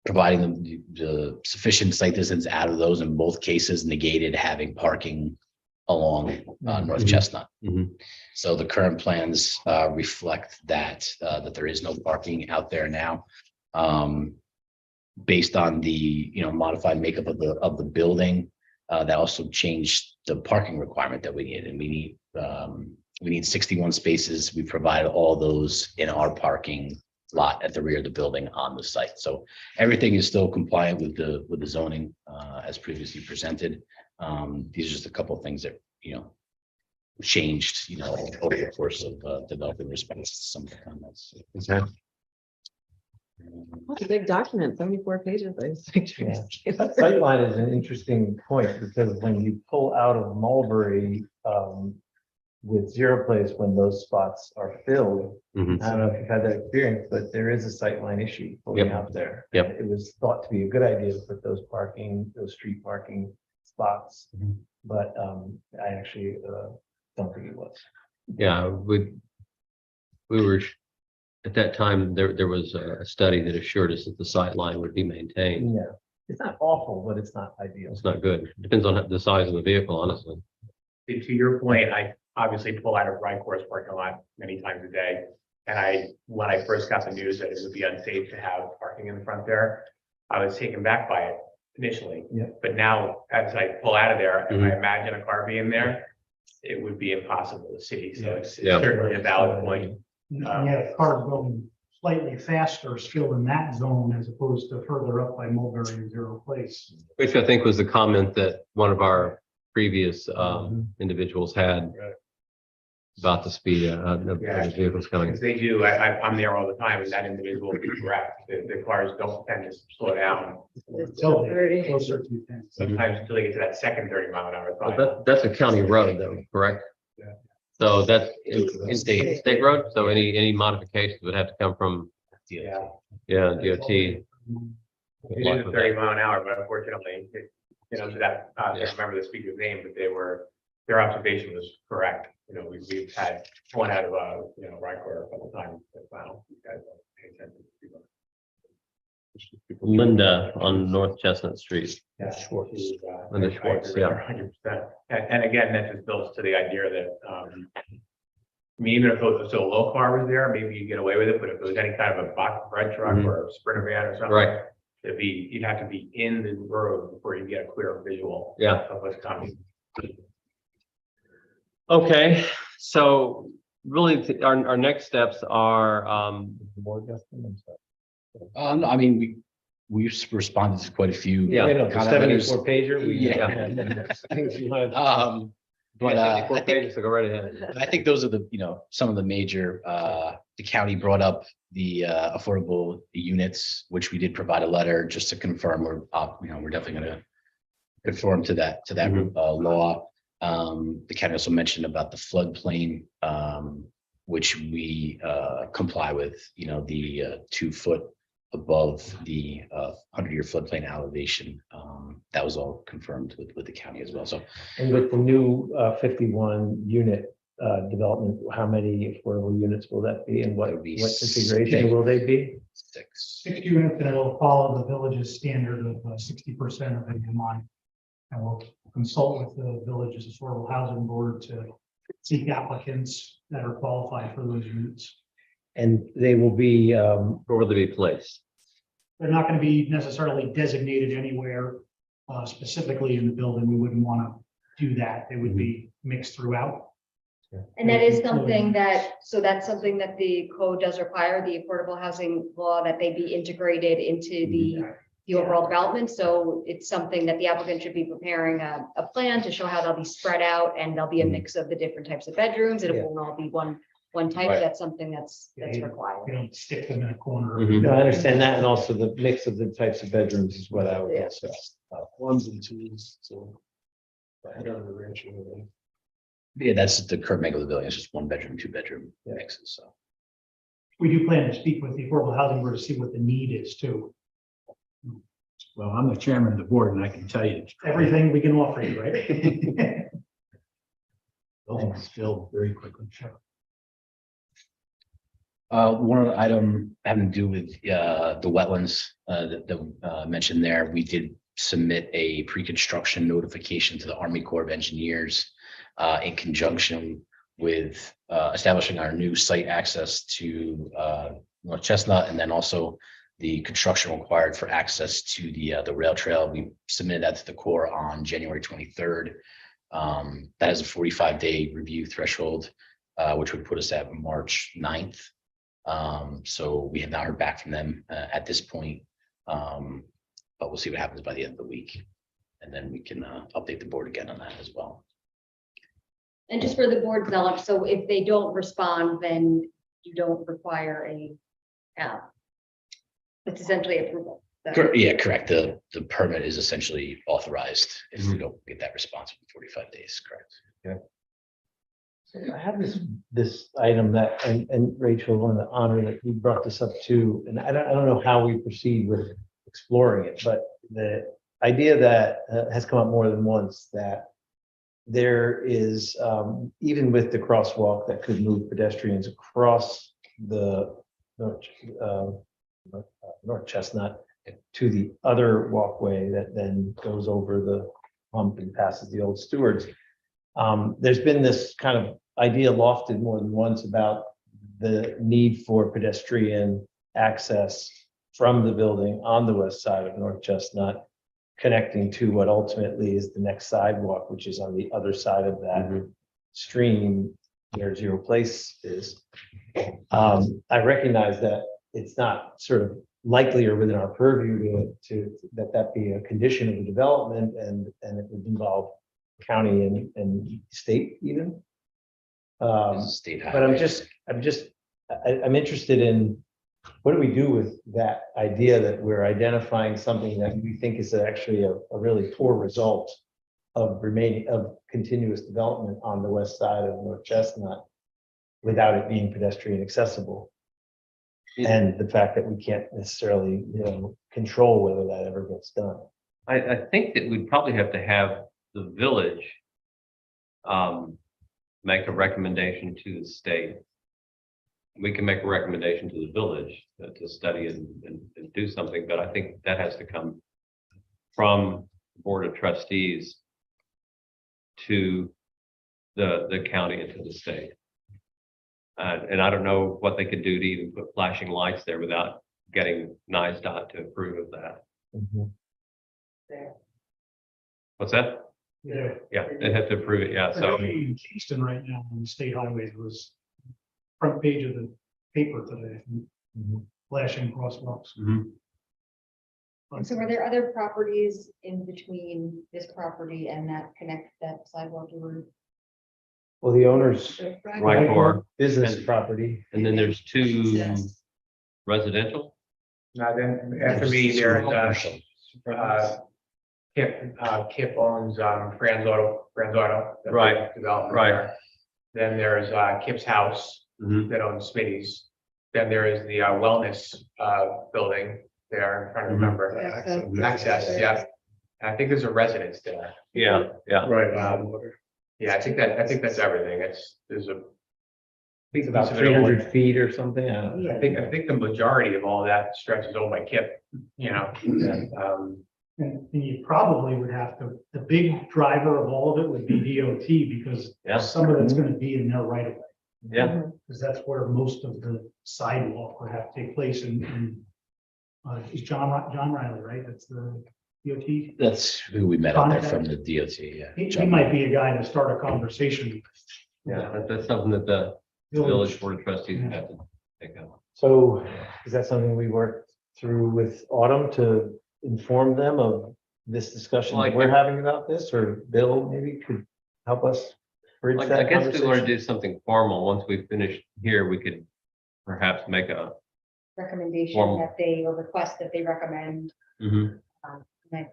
Providing them the sufficient site distance out of those in both cases negated having parking along North Mhm. Chestnut. Mhm. So the current plans reflect that there is no parking out there now. Based on the modified makeup of the building, that also changed the parking requirement that we need, and we need 61 spaces. We provided all those in our parking lot at the rear of the building on the site. So everything is still compliant with the zoning as previously presented. These are just a couple of things that changed over the course of developing response to some of the comments. Okay. It's a big document, 74 pages. I just think Yeah. Sightline is an interesting point because when you pull out of Mulberry, with Zero Place, when those spots are filled, Mhm. I don't know if you've had that experience, but there is a sightline issue pulling Yep. out there. Yep. It was thought to be a good idea to put those street parking spots, but I actually don't think it was. Yeah, we were, at that time, there was a study that assured us that the sight line would be maintained. Yeah, it's not awful, but it's not ideal. It's not good. Depends on the size of the vehicle, honestly. To your point, I obviously pull out of Rycor's parking lot many times a day. And when I first got the news that it would be unsafe to have parking in the front there, I was taken back by it initially. Yeah. But now, as I pull out of there, if I Mhm. imagine a car being there, it would be impossible to see. So it's Yeah. certainly a valid point. And yet cars going slightly faster still in that zone as opposed to further up by Mulberry and Zero Place. Which I think was the comment that one of our previous individuals had about the speed of the vehicles coming. Because they do, I'm there all the time, and that individual is correct. The cars don't tend to slow down. Until they get closer to 10. Sometimes until they get to that second 30-mile-an-hour. Well, that's a county road though, correct? Yeah. So that's in state road, so any modifications would have to come from, Yeah. DOT. It is a 30-mile-an-hour, but unfortunately, to that, I don't remember the speaker's name, but their observation was correct. We've had one out of, Rycor a couple times. Wow, you guys don't pay attention to people. Linda on North Chestnut Street. Yeah, Schwartz. Linda Schwartz, yeah. 100%. And again, that just builds to the idea that, even if it was a low car was there, maybe you get away with it, but if it was any kind of a box bread truck or a sprinter van or something. Right. You'd have to be in the road before you get a clear visual. Yeah. Of what's coming. Okay, so really our next steps are, I mean, we've responded to quite a few. Yeah. The comment letters. 74 pager. But I 74 think, pages, so go right ahead. I think those are some of the major, the county brought up the affordable units, which we did provide a letter just to confirm we're definitely gonna conform to that law. The county also mentioned about the floodplain, which we comply with, the 2 foot above the 100-year floodplain elevation. That was all confirmed with the county as well. So, And with the new 51 unit development, how many affordable units will that be and what There'll be configuration six. will they be? 6. 60 units, and it'll follow the village's standard of 60% of AMI. And we'll consult with the village's affordable housing board to seek applicants that are qualified for those units. And they will be, Where will they be placed? They're not going to be necessarily designated anywhere specifically in the building. We wouldn't want to do that. They would be mixed throughout. And that is something that's something that the code does require, the affordable housing law, that they be integrated into the overall development. So it's something that the applicant should be preparing a plan to show how they'll be spread out, and there'll be a mix of the different types of bedrooms. It won't all be one type. Right. That's something that's required. You don't stick them in a corner. Mhm. no, I understand that, and also the mix of the types of bedrooms is what I would Yeah. also. Ones and twos, so. I don't know the ratio. Yeah, that's the current make of the building. It's just 1 bedroom, 2 bedroom mixes. So. We do plan to speak with the affordable housing board to see what the need is too. Well, I'm the chairman of the board and I can tell you. Everything we can offer you, right? Buildings fill very quickly. One other item having to do with the wetlands that mentioned there, we did submit a pre-construction notification to the Army Corps of Engineers in conjunction with establishing our new site access to North Chestnut, and then also the construction required for access to the rail trail. We submitted that to the Corps on January 23rd. That is a 45-day review threshold, which would put us at March 9th. So we have not heard back from them at this point, but we'll see what happens by the end of the week. And then we can update the board again on that as well. And just for the board's knowledge, so if they don't respond, then you don't require a It's essentially approval. Yeah, correct. The permit is essentially authorized if we don't get that response in 45 days, correct? I have this item that, and Rachel, I want to honor that you brought this up too, and I don't know how we proceed with exploring it, but the idea that has come up more than once, that there is, even with the crosswalk that could move pedestrians across the North Chestnut to the other walkway that then goes over the hump and passes the old Stewards. There's been this kind of idea lofted more than once about the need for pedestrian access from the building on the west side of North Chestnut, connecting to what ultimately is the next sidewalk, which is on the other side of that stream where Zero Place is. I recognize that it's not sort of likely or within our purview to that be a condition of the development, and it would involve county and state even. State But I'm interested in, what do we do with that idea that we're identifying something that we think is actually a really poor result of continuous development on the west side of North Chestnut without it being pedestrian accessible? And the fact that we can't necessarily, control whether that ever gets done. I think that we'd probably have to have the village make a recommendation to the state. We can make a recommendation to the village to study and do something, but I think that has to come from the Board of Trustees to the county and to the state. And I don't know what they could do to even put flashing lights there without getting NISDOT to approve of that. What's that? Yeah. Yeah, they'd have to approve it, yeah, so. In Kingston right now, on the state highways was front page of the paper today, flashing crosswalks. So are there other properties in between this property and that sidewalk you were? Well, the owner's Right, or business property. And then there's two residential. Now then, after me, there's Kip owns Franz Auto. the Right, Development. right. there. Then there's Kip's house that owns Smitty's. Then there is the wellness building there. I'm trying to remember. Access, yeah. And I think there's a residence there. Yeah, yeah. Right. Yeah, I think that's everything. There's a. It's about 300 feet or something. I think the majority of all that stretch is owned by Kip, And you probably would have to, the big driver of all of it would be DOT, because some of it's gonna be in their right of way. Yeah. Because that's where most of the sidewalk would have to take place, and is John Riley, right? That's the DOT. That's who we met out there from the DOT, yeah. He might be a guy to start a conversation. Yeah, that's something that the village board of trustees would have to take up. So is that something we work through with Autumn to inform them of this discussion that we're having about this, or Bill maybe could help us bridge Like, that I guess if we want to conversation? do something formal, once we finish here, we could perhaps make a. Recommendation Formal. that they, or request that they recommend. And I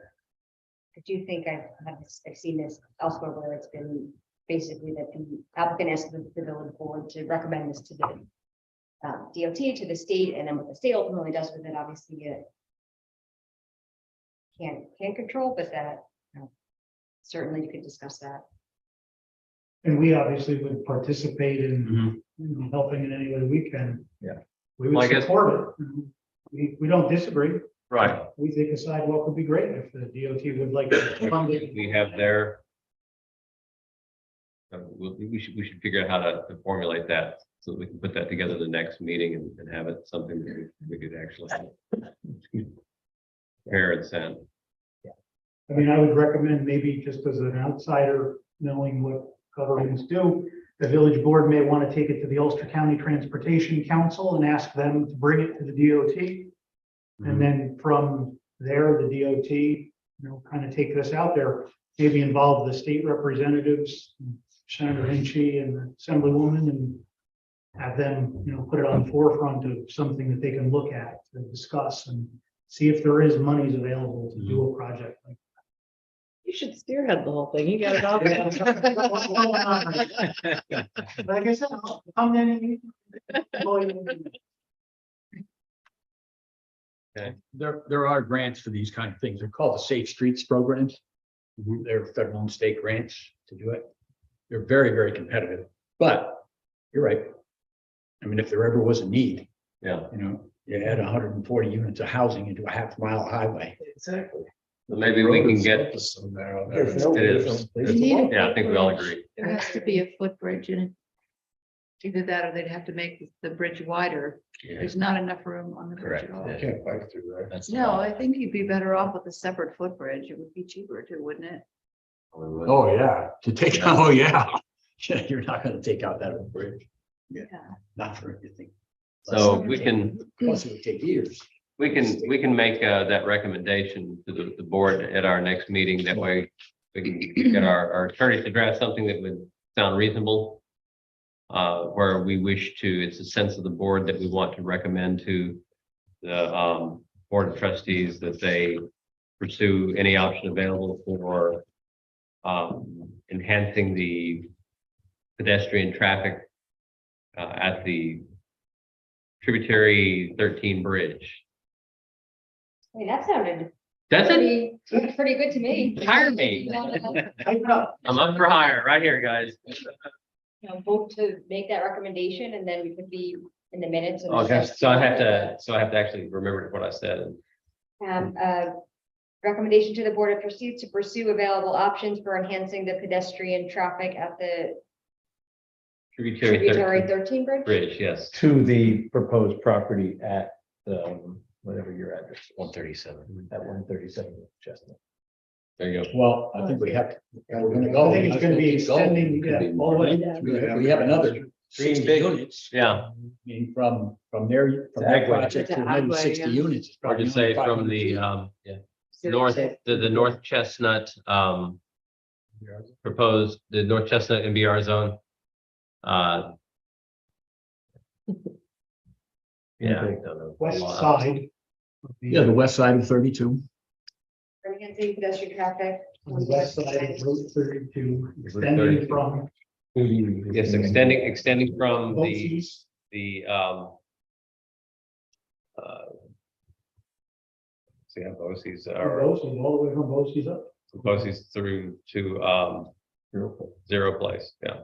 do think I've seen this elsewhere where it's been basically that the applicant asks the village board to recommend this to the DOT, to the state, and then what the state ultimately does with it, obviously it can't control, but that certainly you could discuss that. And we obviously would participate in helping in any way we can. Yeah. We Well, I would guess- support it. We don't disagree. Right. We think a sidewalk would be great if the DOT would like to fund it. We have their. We should figure out how to formulate that so that we can put that together the next meeting and have it something that we could actually prepare and send. I mean, I would recommend maybe just as an outsider, knowing what governments do, the village board may want to take it to the Ulster County Transportation Council and ask them to bring it to the DOT. And then from there, the DOT, kind of take this out there, maybe involve the state representatives, Senator Hinchy and the Assemblywoman, and have them, put it on the forefront of something that they can look at, to discuss and see if there is monies available to do a project like. You should spearhead the whole thing. You got it all. Like I said, come in. There are grants for these kind of things. They're called the Safe Streets programs. They're federal and state grants to do it. They're very, very competitive, but you're right. I mean, if there ever was a need, Yeah. you add 140 units of housing into a half-mile highway. Exactly. So maybe we can get, it There's is. need Yeah, I think we all agree. There has to be a footbridge in it. Either that or they'd have to make the bridge wider. There's not enough room on the bridge Correct. at all. Yeah. Can't bike through there. That's the No, problem. I think you'd be better off with a separate footbridge. It would be cheaper too, wouldn't it? Oh, yeah, to take, oh, yeah. Yeah, you're not gonna take out that whole bridge. Yeah, not for anything. So we can, Plus it would take years. we can make that recommendation to the board at our next meeting. That way we can get our attorneys to draft something that would sound reasonable. Where we wish to, it's a sense of the board that we want to recommend to the board of trustees that they pursue any option available for enhancing the pedestrian traffic at the tributary 13 bridge. I mean, that sounded That's it. pretty good to me. Hire me. I'm up for hire right here, guys. Vote to make that recommendation and then we could be in the minutes. and Okay, discuss- so I have to actually remember what I said. Recommendation to the Board of Trustees to pursue available options for enhancing the pedestrian traffic at the Tributary tributary 13 13 bridge. bridge, yes. To the proposed property at, whatever your address, 137. at 137 Chestnut. There you go. Well, I think we have to. We're gonna I go. think it's gonna be extending, all the way. We have another 60 big. units. Yeah, I mean, from that Agway. project to To another Agway, 60 yeah. units. is or probably to say only from 500 the feet. north, the North Chestnut proposed, the North Chestnut MBR zone. Yeah. West side. Yeah, the west side of 32. For enhancing pedestrian traffic. On the west side of Route 32, extending from. Yes, extending from Boces, the see how Bosse's are, Boces, all the way from Boces up. Bosse's through to Zero Place, yeah.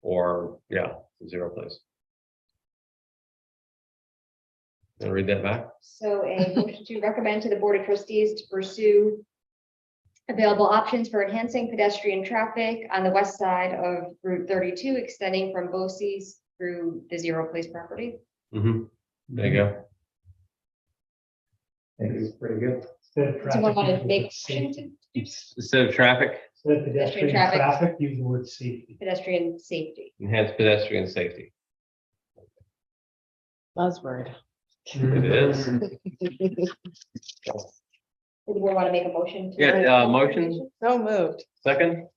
Or, yeah, Zero Place. Wanna read that back? So a motion to recommend to the Board of Trustees to pursue available options for enhancing pedestrian traffic on the west side of Route 32, extending from Bosse's through the Zero Place property. Mm-hmm. There you go. It's pretty good. Do you want to make a motion to Instead of traffic, Instead of pedestrian traffic. traffic, use the word safety. pedestrian safety? enhance pedestrian safety. Buzzword. It is. Do we want to make a motion? to- Yeah, motion, So moved. second?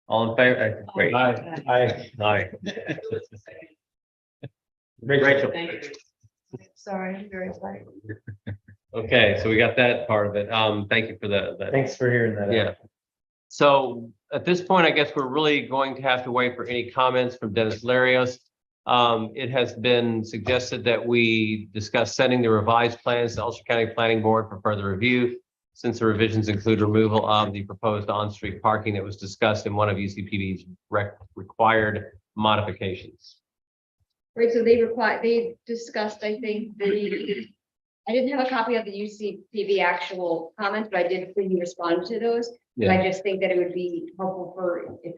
All in favor? Great. Aye. Aye. Rachel. Thank you. Sorry, I'm very sorry. Okay, so we got that part of it. Thank you for that. Thanks for hearing that. Yeah. So at this point, I guess we're really going to have to wait for any comments from Dennis Larios. It has been suggested that we discuss sending the revised plans to Ulster County Planning Board for further review, since the revisions include removal of the proposed on-street parking that was discussed in one of UCPD's required modifications. Right, so they discussed, I think, I didn't have a copy of the UCPB actual comments, but I did see you respond to those. And I just think that it would be helpful for if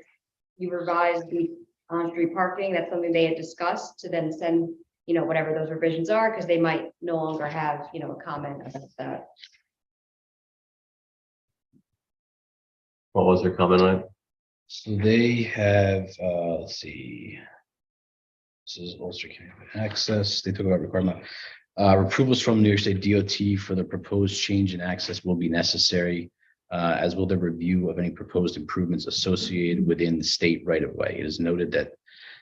you revise the on-street parking, that's something they had discussed, to then send, whatever those revisions are, because they might no longer have, a comment about that. What was their comment on it? So they have, let's see. This is Ulster County access. They talk about requirement. Approvals from New York State DOT for the proposed change in access will be necessary, as will the review of any proposed improvements associated within the state right of way. It is noted that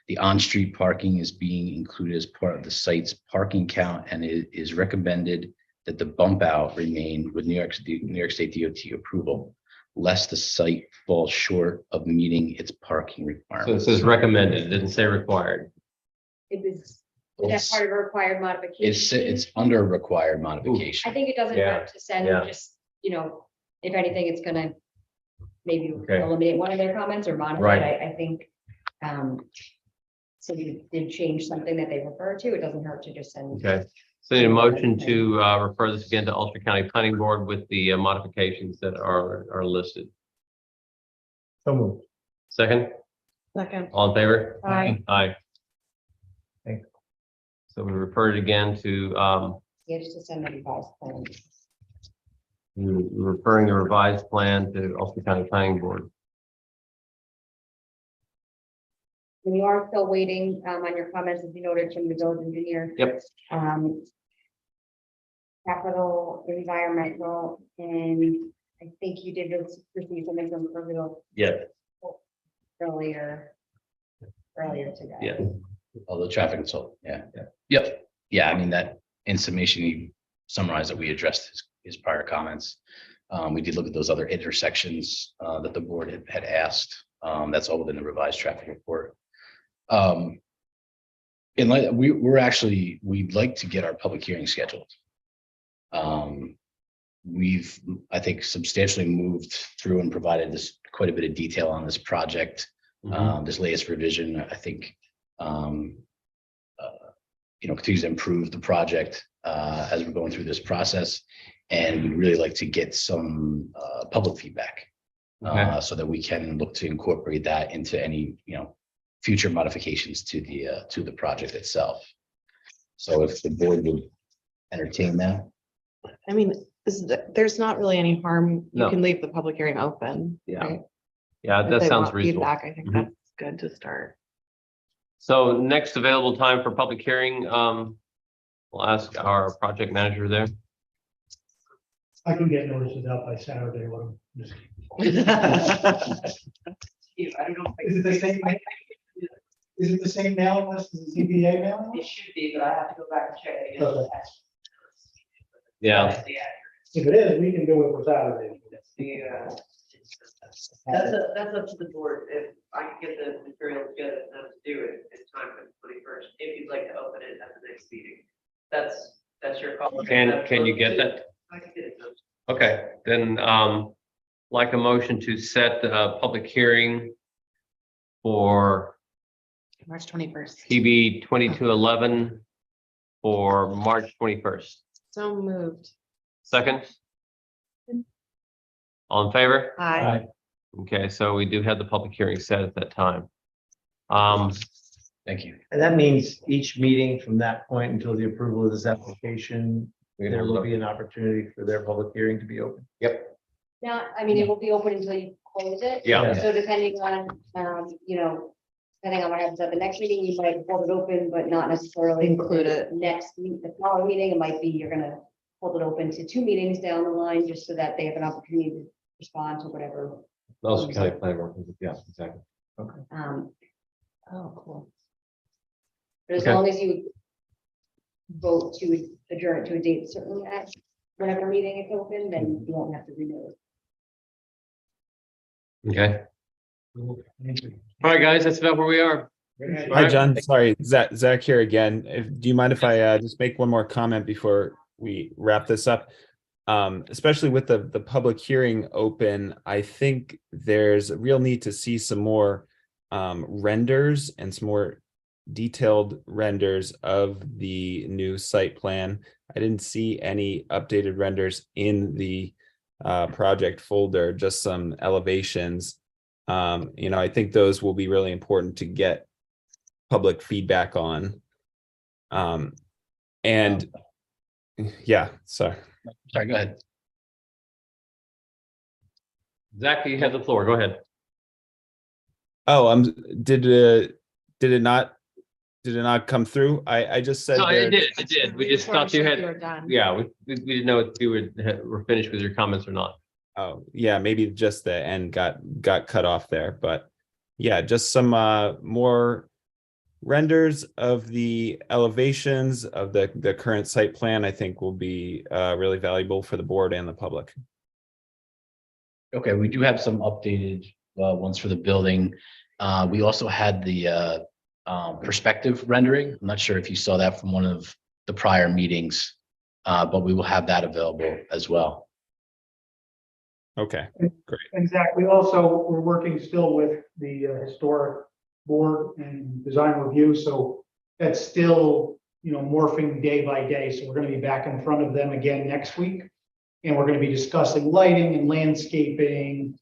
The on-street parking is being included as part of the site's parking count, and it is recommended that the bump out remain with New York State DOT approval, lest the site falls short of meeting its parking So it requirements. says recommended, it didn't say required. It was, that's part of a required modification. It's under required I modification. think it doesn't Yeah, hurt to send yeah. just, if anything, it's gonna maybe Okay. eliminate one of their comments or modify Right. it. I think. So we did change something that they refer to. It doesn't hurt to just send. Okay, so need a motion to refer this again to Ulster County Planning Board with the modifications that are listed. So moved. Second, Second. all in favor? Aye. Aye. Thanks. So we referred it again to, Yeah, just to send the revised plan. we're referring the revised plan to Ulster County Planning Board. We are still waiting on your comments, as you noted, from the village engineer. Yep. Capital, environmental, and I think you did receive something from Brazil Yeah, earlier today. yeah. Oh, the traffic consultant, yeah. Yep, yeah, I mean, that in summation, you summarized that we addressed his prior comments. We did look at those other intersections that the board had asked. That's all within the revised traffic report. In light, we'd like to get our public hearing scheduled. We've, I think, substantially moved through and provided this quite a bit of detail on this project. This latest revision, I think, continues to improve the project as we're going through this process. And we'd really like to get some public feedback so that we can look to incorporate that into any, future modifications to the project itself. So if the board would entertain that. I mean, there's not really any harm. You No. can leave the public hearing open. Yeah. right? Yeah, If that they sounds want reasonable. feedback, I think Mhm. that's good to start. So next available time for public hearing, we'll ask our project manager there. I can get notices out by Saturday. What I'm just. I don't know. Is it the same? Is it the same mailing list as the ZBA mailing It list? should be, but I have to go back and check it again. Okay. Yeah, If it is, we can do it for Saturday. That's up to the board. If I can get the material together and to do it in time for the 21st, if you'd like to open it at the next meeting. That's your call. can you get that? I can get it done. Okay, then, like a motion to set the public hearing for March 21st. PB 2211 for March 21st. So moved. Second? All in favor? Aye. Okay, so we do have the public hearing set at that time. Thank you. And that means each meeting from that point until the approval of this application, there will be an opportunity for their public hearing to be open. Yep. Now, I mean, it will be open until you close it. Yeah. So depending on, depending on what happens at the next meeting, you might hold it open, but not necessarily Include it. next meet, the following meeting. It might be, you're gonna hold it open to 2 meetings down the line, just so that they have an opportunity to respond to whatever. Ulster County Planning Board, yeah, exactly. Oh, cool. But as Okay. long as you vote to adjourn it to a date certain at whatever meeting it's open, then you won't have to renew it. Okay. All right, guys, that's about where we are. Hi, John. Sorry, Zach here again. Do you mind if I just make one more comment before we wrap this up? Especially with the public hearing open, I think there's a real need to see some more renders and some more detailed renders of the new site plan. I didn't see any updated renders in the project folder, just some elevations. I think those will be really important to get public feedback on. And yeah, sorry, go ahead. Zach, you have the floor. Go ahead. Oh, did it not come through? I just said No, it there- did. We just thought you had, yeah, we didn't know if you were finished with your comments or not. Oh, yeah, maybe just the end got cut off there, but yeah, just some more renders of the elevations of the current site plan, I think will be really valuable for the board and the public. Okay, we do have some updated ones for the building. We also had the perspective rendering. I'm not sure if you saw that from one of the prior meetings, but we will have that available as well. Okay, great. And Zach, we're working still with the historic board and design review, so that's still, morphing day by day. So we're gonna be back in front of them again next week. And we're gonna be discussing lighting and landscaping.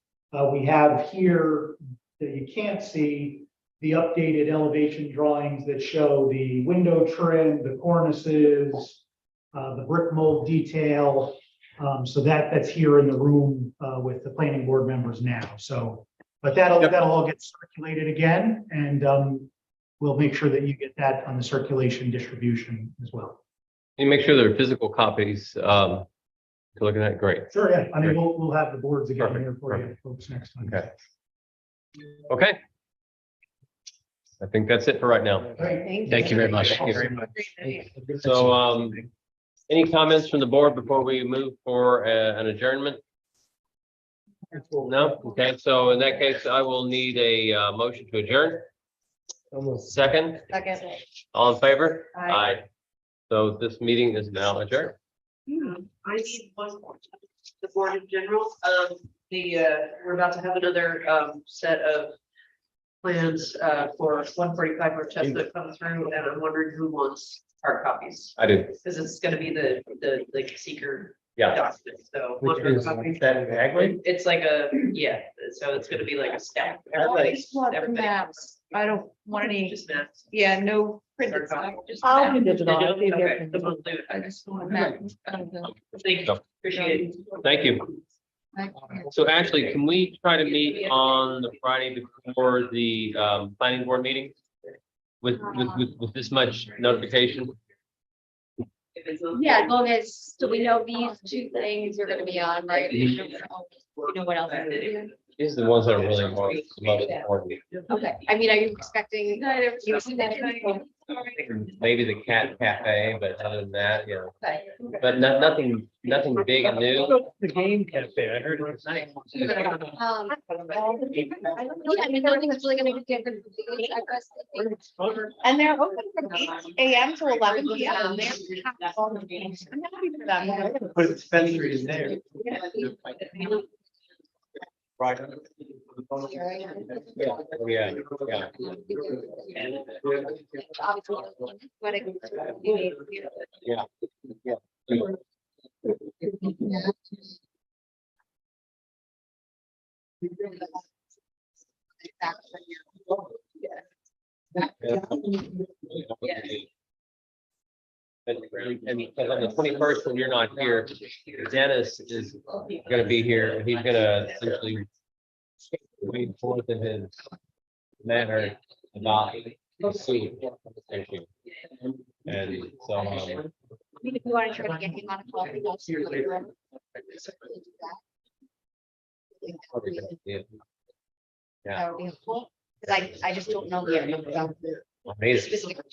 We have here that you can't see the updated elevation drawings that show the window trim, the cornices, the brick mold detail. So that's here in the room with the planning board members now. So, but that'll all get circulated again, and we'll make sure that you get that on the circulation distribution as well. Can you make sure there are physical copies to look at that? Great. Sure, yeah. I mean, Great. we'll have the boards again Perfect, here for you folks next time. Okay. Okay. I think that's it for right now. Thank you very much. Thank you. So, any comments from the board before we move for an adjournment? No? Okay, so in that case, I will need a motion to adjourn. Second, Second. all in favor? Aye. So this meeting is now adjourned. I need one more. The board in general, we're about to have another set of plans for 145 North Chestnut come through, and I'm wondering who wants hard copies. I do. Because it's gonna be the like seeker Yeah. document, so. Which one hard is copy. that in Hagley? It's like so it's gonna be like a stack. I just want the Everything. maps. I don't want any, Just maps. yeah, no printed Hard stuff. copy. Just I'll maps. do digital. I'll do Okay, different. the monthly. I just want maps. Thank you, appreciate it. Thank you. So Ashley, can we try to meet on the Friday before the planning board meeting? With this much notification? Yeah, as long as, so we know these two things are gonna be on, right? You know what else? These are the ones that are really most important. Okay, I mean, are you expecting? You see that? Maybe the cat cafe, but other than that, Okay. but nothing big and new. The game cafe, I heard it was nice. Yeah, I mean, nothing's really gonna be different. I guess. And they're open from 8 a.m. to 11 p.m. and they're packed all the games. I'm happy for them. Put a dispensary in there. Right. Yeah, yeah. Yeah. And because on the 21st, when you're not here, Dennis is gonna be here, and he's gonna essentially wait forth in his manner about the suit issue. And so, If you want to try to get him on a call. yeah, That would be helpful, because I just don't know yet about the amazing. specific.